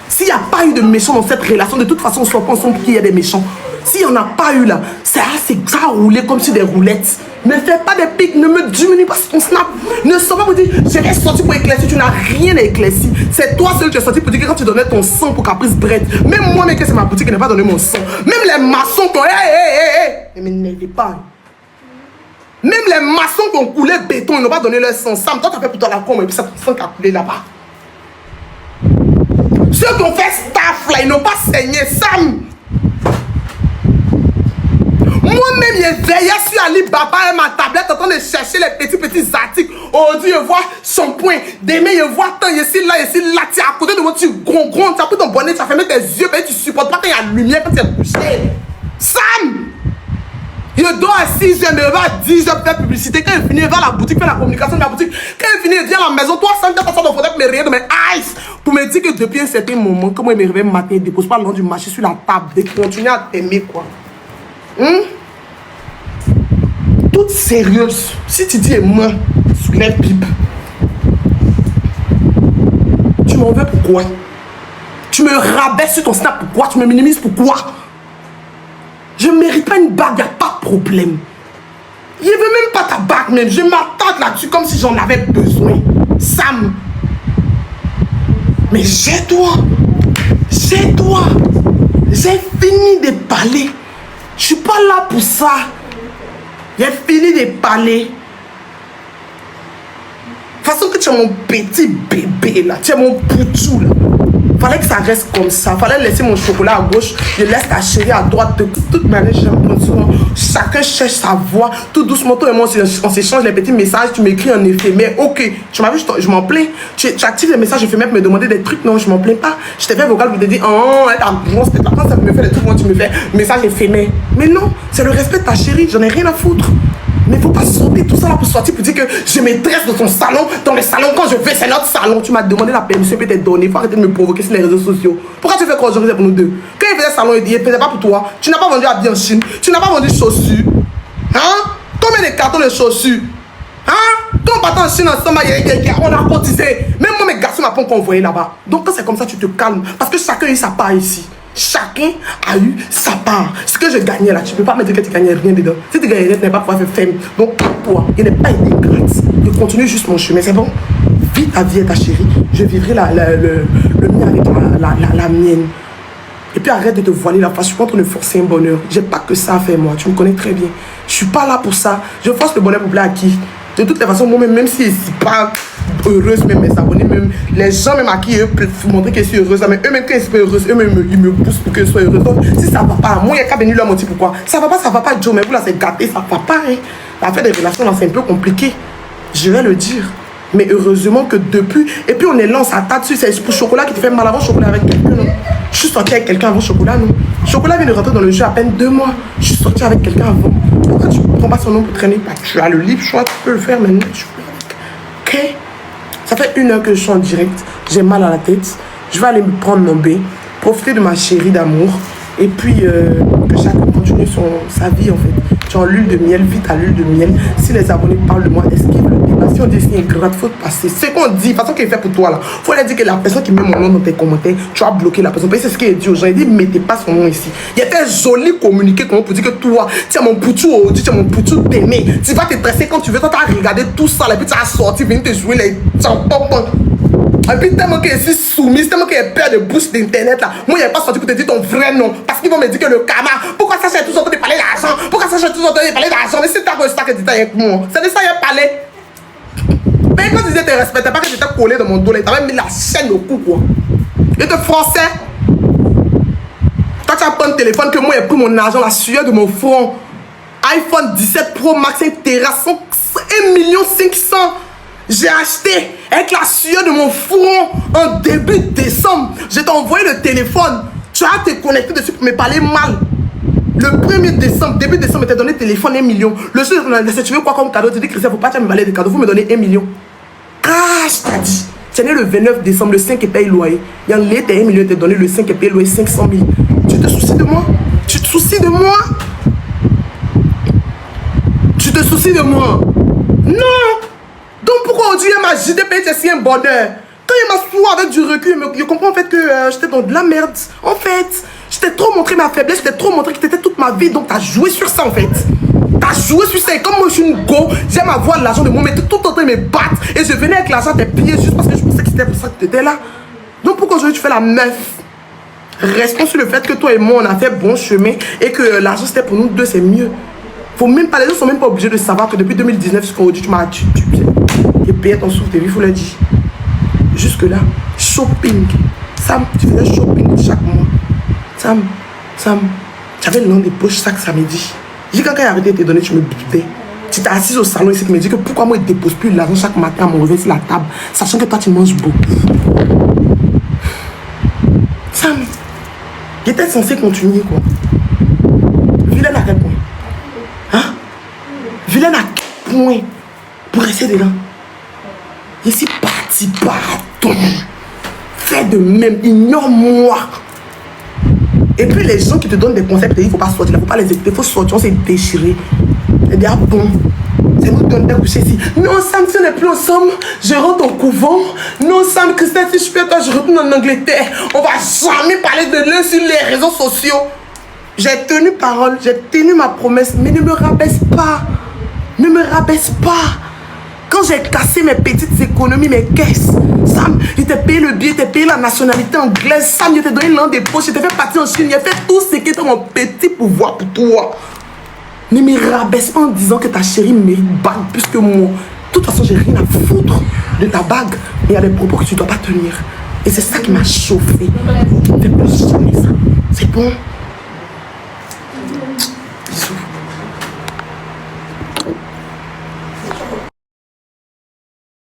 S'il n'y a pas eu de méchants dans cette relation, de toute façon, on ne soit pas ensemble qu'il y a des méchants. S'il n'y en a pas eu là, ça a roulé comme sur des roulettes. Ne fais pas des pics, ne me diminue pas sur ton snap. Ne sois pas pour dire, j'ai sorti pour éclaircir. Tu n'as rien à éclaircir. C'est toi seul qui es sorti pour dire que quand tu donnais ton sang pour Caprice Bread, même moi, mec, c'est ma boutique qui n'a pas donné mon sang. Même les maçons qui ont. Ne m'énervez pas. Même les maçons qui ont coulé béton, ils n'ont pas donné leur sang. Sam, toi, tu as fait pour toi la com et puis ça ton sang qui a coulé là-bas. Ceux qui ont fait staff là, ils n'ont pas saigné. Sam. Moi-même, je veillais sur Alibaba et ma tablette en train de chercher les petits articles. Aujourd'hui, je vois shampoing. Demain, je vois tant, ici, là. Tu es à côté de moi, tu grondes, tu as pris ton bonnet, tu as fermé tes yeux, mais tu supportes pas quand il y a la lumière, quand tu es couché. Sam! Je dors à 6h, mais je vais à 10h faire publicité. Quand il finit, il va à la boutique, faire la communication de la boutique. Quand il finit, il vient à la maison. Toi, Sam, tu as passé ton fauteuil pour me rire de mes eyes. Pour me dire que depuis un certain moment, comment il me réveille le matin, il ne dépose pas le long du marché sur la table. De continuer à t'aimer, quoi. Toute sérieuse. Si tu dis moi, soulève pipe. Tu m'en veux pourquoi? Tu me rabaisses sur ton snap pourquoi? Tu me minimises pourquoi? Je ne mérite pas une bague, il n'y a pas de problème. Je ne veux même pas ta bague même. Je m'attends là-dessus comme si j'en avais besoin. Sam. Mais gère-toi. Gère-toi. J'ai fini de parler. Je ne suis pas là pour ça. J'ai fini de parler. De toute façon que tu es mon petit bébé là. Tu es mon poutou là. Fallait que ça reste comme ça. Fallait laisser mon chocolat à gauche, je laisse ta chérie à droite. De toute manière, chacun cherche sa voix. Tout doucement, toi et moi, on s'échange les petits messages. Tu m'écris en éphémère. Ok, tu m'as vu, je m'en plains. Tu actives les messages éphémères pour me demander des trucs. Non, je m'en plains pas. Je t'ai fait vocal pour te dire, oh, quand ça me fait des trucs, moi, tu me fais message éphémère. Mais non, c'est le respect de ta chérie. J'en ai rien à foutre. Mais il ne faut pas sauter tout ça là pour sortir pour dire que je maîtresse de ton salon, dans le salon quand je vais, c'est notre salon. Tu m'as demandé la permission peut-être donnée. Il faut arrêter de me provoquer sur les réseaux sociaux. Pourquoi tu fais quoi aujourd'hui pour nous deux? Quand il faisait salon, il ne faisait pas pour toi. Tu n'as pas vendu habits en Chine. Tu n'as pas vendu chaussures. Hein? Combien de cartons de chaussures? Hein? Quand on partait en Chine ensemble, on a cotisé. Même moi, mes garçons m'ont pas envoyé là-bas. Donc quand c'est comme ça, tu te calmes. Parce que chacun a eu sa part ici. Chacun a eu sa part. Ce que je gagnais là, tu ne peux pas me dire que tu gagnais rien dedans. Si tu gagnais rien, tu n'es pas pouvoir faire femme. Donc toi, il n'est pas été grâce. Je continue juste mon chemin, c'est bon. Vis ta vie et ta chérie. Je vivrai le mien avec la mienne. Et puis arrête de te voiler la face. Je suis pas en train de forcer un bonheur. J'ai pas que ça à faire moi. Tu me connais très bien. Je suis pas là pour ça. Je force le bonheur pour plaire à qui? De toutes les façons, moi-même, même si je ne suis pas heureuse, même mes abonnés, même les gens même à qui eux peuvent montrer que je suis heureuse, mais eux-mêmes quand ils sont heureux, eux-mêmes ils me poussent pour que je sois heureuse. Donc, si ça va pas, moi il n'y a qu'à venir leur montrer pourquoi. Ça va pas, Joe, mais vous là c'est gâté, ça va pas. Hein. L'affaire des relations là c'est un peu compliqué. Je vais le dire. Mais heureusement que depuis, et puis on est là, on s'attaque dessus, c'est pour chocolat qui te fait mal avant chocolat avec quelqu'un, non? Je suis sortie avec quelqu'un avant chocolat, non? Chocolat vient de rentrer dans le jeu à peine 2 mois. Je suis sortie avec quelqu'un avant. Pourquoi tu ne prends pas son nom pour traîner? Bah, tu as le libre choix, tu peux le faire maintenant. Je peux avec. Ok? Ça fait 1 heure que je suis en direct. J'ai mal à la tête. Je vais aller me prendre mon bain, profiter de ma chérie d'amour. Et puis, que chacun continue sa vie en fait. Tu as l'huile de miel, vite à l'huile de miel. Si les abonnés parlent de moi, esquive le débat. Si on dit c'est grave, faut passer. C'est qu'on dit, de toute façon qu'il est fait pour toi là. Faut leur dire que la personne qui met mon nom dans tes commentaires, tu as bloqué la personne. C'est ce qu'il a dit aux gens. Il dit, mettez pas son nom ici. Il était joli communiqué pour dire que toi, tu as mon poutou aujourd'hui, tu as mon poutou t'aimer. Tu vas te dresser quand tu veux. Toi, tu as regardé tout ça, et puis tu as sorti, venir te jouer les tampons. Et puis tellement que je suis soumise, tellement que j'ai peur de bouche d'internet là. Moi, il n'y a pas sorti pour te dire ton vrai nom. Parce qu'ils vont me dire que le karma. Pourquoi ça, j'ai toujours entendu parler d'argent? Pourquoi ça, j'ai toujours entendu parler d'argent? Mais c'est ta ça que tu étais avec moi. C'est de ça qu'il parlait. Mais quand tu disais que tu ne respectais pas, que j'étais collé dans mon dos, là, tu avais mis la chaîne au cou quoi. Et te français. Toi, tu as pris un téléphone que moi, j'ai pris mon argent, la sueur de mon front. iPhone 17 Pro Max, 1 Tera, 1 500 000. J'ai acheté avec la sueur de mon front en début décembre. Je t'ai envoyé le téléphone. Tu as te connecté dessus pour me parler mal. Le 1er décembre, début décembre, je t'ai donné le téléphone 1 million. Le jour où tu veux quoi comme cadeau? Tu dis, Christian, faut pas me parler de cadeaux. Vous me donnez 1 million. Ah, je t'ai dit. Tu es né le 29 décembre, le 5 et paye loyer. Il y a un 1 million, tu t'ai donné le 5 et paye loyer 500 000. Tu te soucies de moi? Tu te soucies de moi? Tu te soucies de moi? Non! Donc pourquoi aujourd'hui il m'a JDP, c'est si un bonheur? Quand il m'a souvent avec du recul, je comprends en fait que j'étais dans de la merde. En fait, j'étais trop montré ma faiblesse, j'étais trop montré que t'étais toute ma vie. Donc t'as joué sur ça en fait. T'as joué sur ça. Et comme moi je suis une go, j'aime avoir l'argent de moi, mais tout le temps me battre. Et je venais avec l'argent des pieds juste parce que je pensais que c'était pour ça que t'étais là. Donc pourquoi aujourd'hui tu fais la meuf? Restons sur le fait que toi et moi on a fait bon chemin et que l'argent c'était pour nous deux, c'est mieux. Faut même pas, les gens sont même pas obligés de savoir que depuis 2019 jusqu'à aujourd'hui tu m'as et payé ton souffle de vie, il faut le dire. Jusque là, shopping. Sam, tu faisais shopping chaque mois. Sam, j'avais le nom des poches chaque samedi. J'ai quand il a arrêté de te donner, tu me butais. Tu t'es assise au salon ici, tu me dis que pourquoi moi je ne dépose plus l'argent chaque matin à mon réveil sur la table, sachant que toi tu manges beaucoup. Sam, j'étais censé continuer quoi. Vilaine à quel point? Hein? Vilaine à quel point? Pour rester dedans. Je suis parti partout. Fais de même, ignore-moi. Et puis les gens qui te donnent des conseils, il ne faut pas sortir, il ne faut pas les écouter, il faut sortir, on s'est déchiré. Et bien, bon, c'est nous donner des coucher ici. Non, Sam, si on n'est plus ensemble, je rentre au couvent. Non, Sam, Christelle, si je fais toi, je retourne en Angleterre. On va jamais parler de l'un sur les réseaux sociaux. J'ai tenu parole, j'ai tenu ma promesse, mais ne me rabaisse pas. Ne me rabaisse pas. Quand j'ai cassé mes petites économies, mes caisses, Sam, je t'ai payé le billet, je t'ai payé la nationalité anglaise, Sam, je t'ai donné l'un des poches, je t'ai fait partir en Chine, j'ai fait tout ce qui était mon petit pouvoir pour toi. Ne me rabaisse pas en disant que ta chérie mérite bague plus que moi. De toute façon, j'ai rien à foutre de ta bague. Mais il y a des propos que tu ne dois pas tenir. Et c'est ça qui m'a chauffé. Fais plus jamais ça. C'est bon.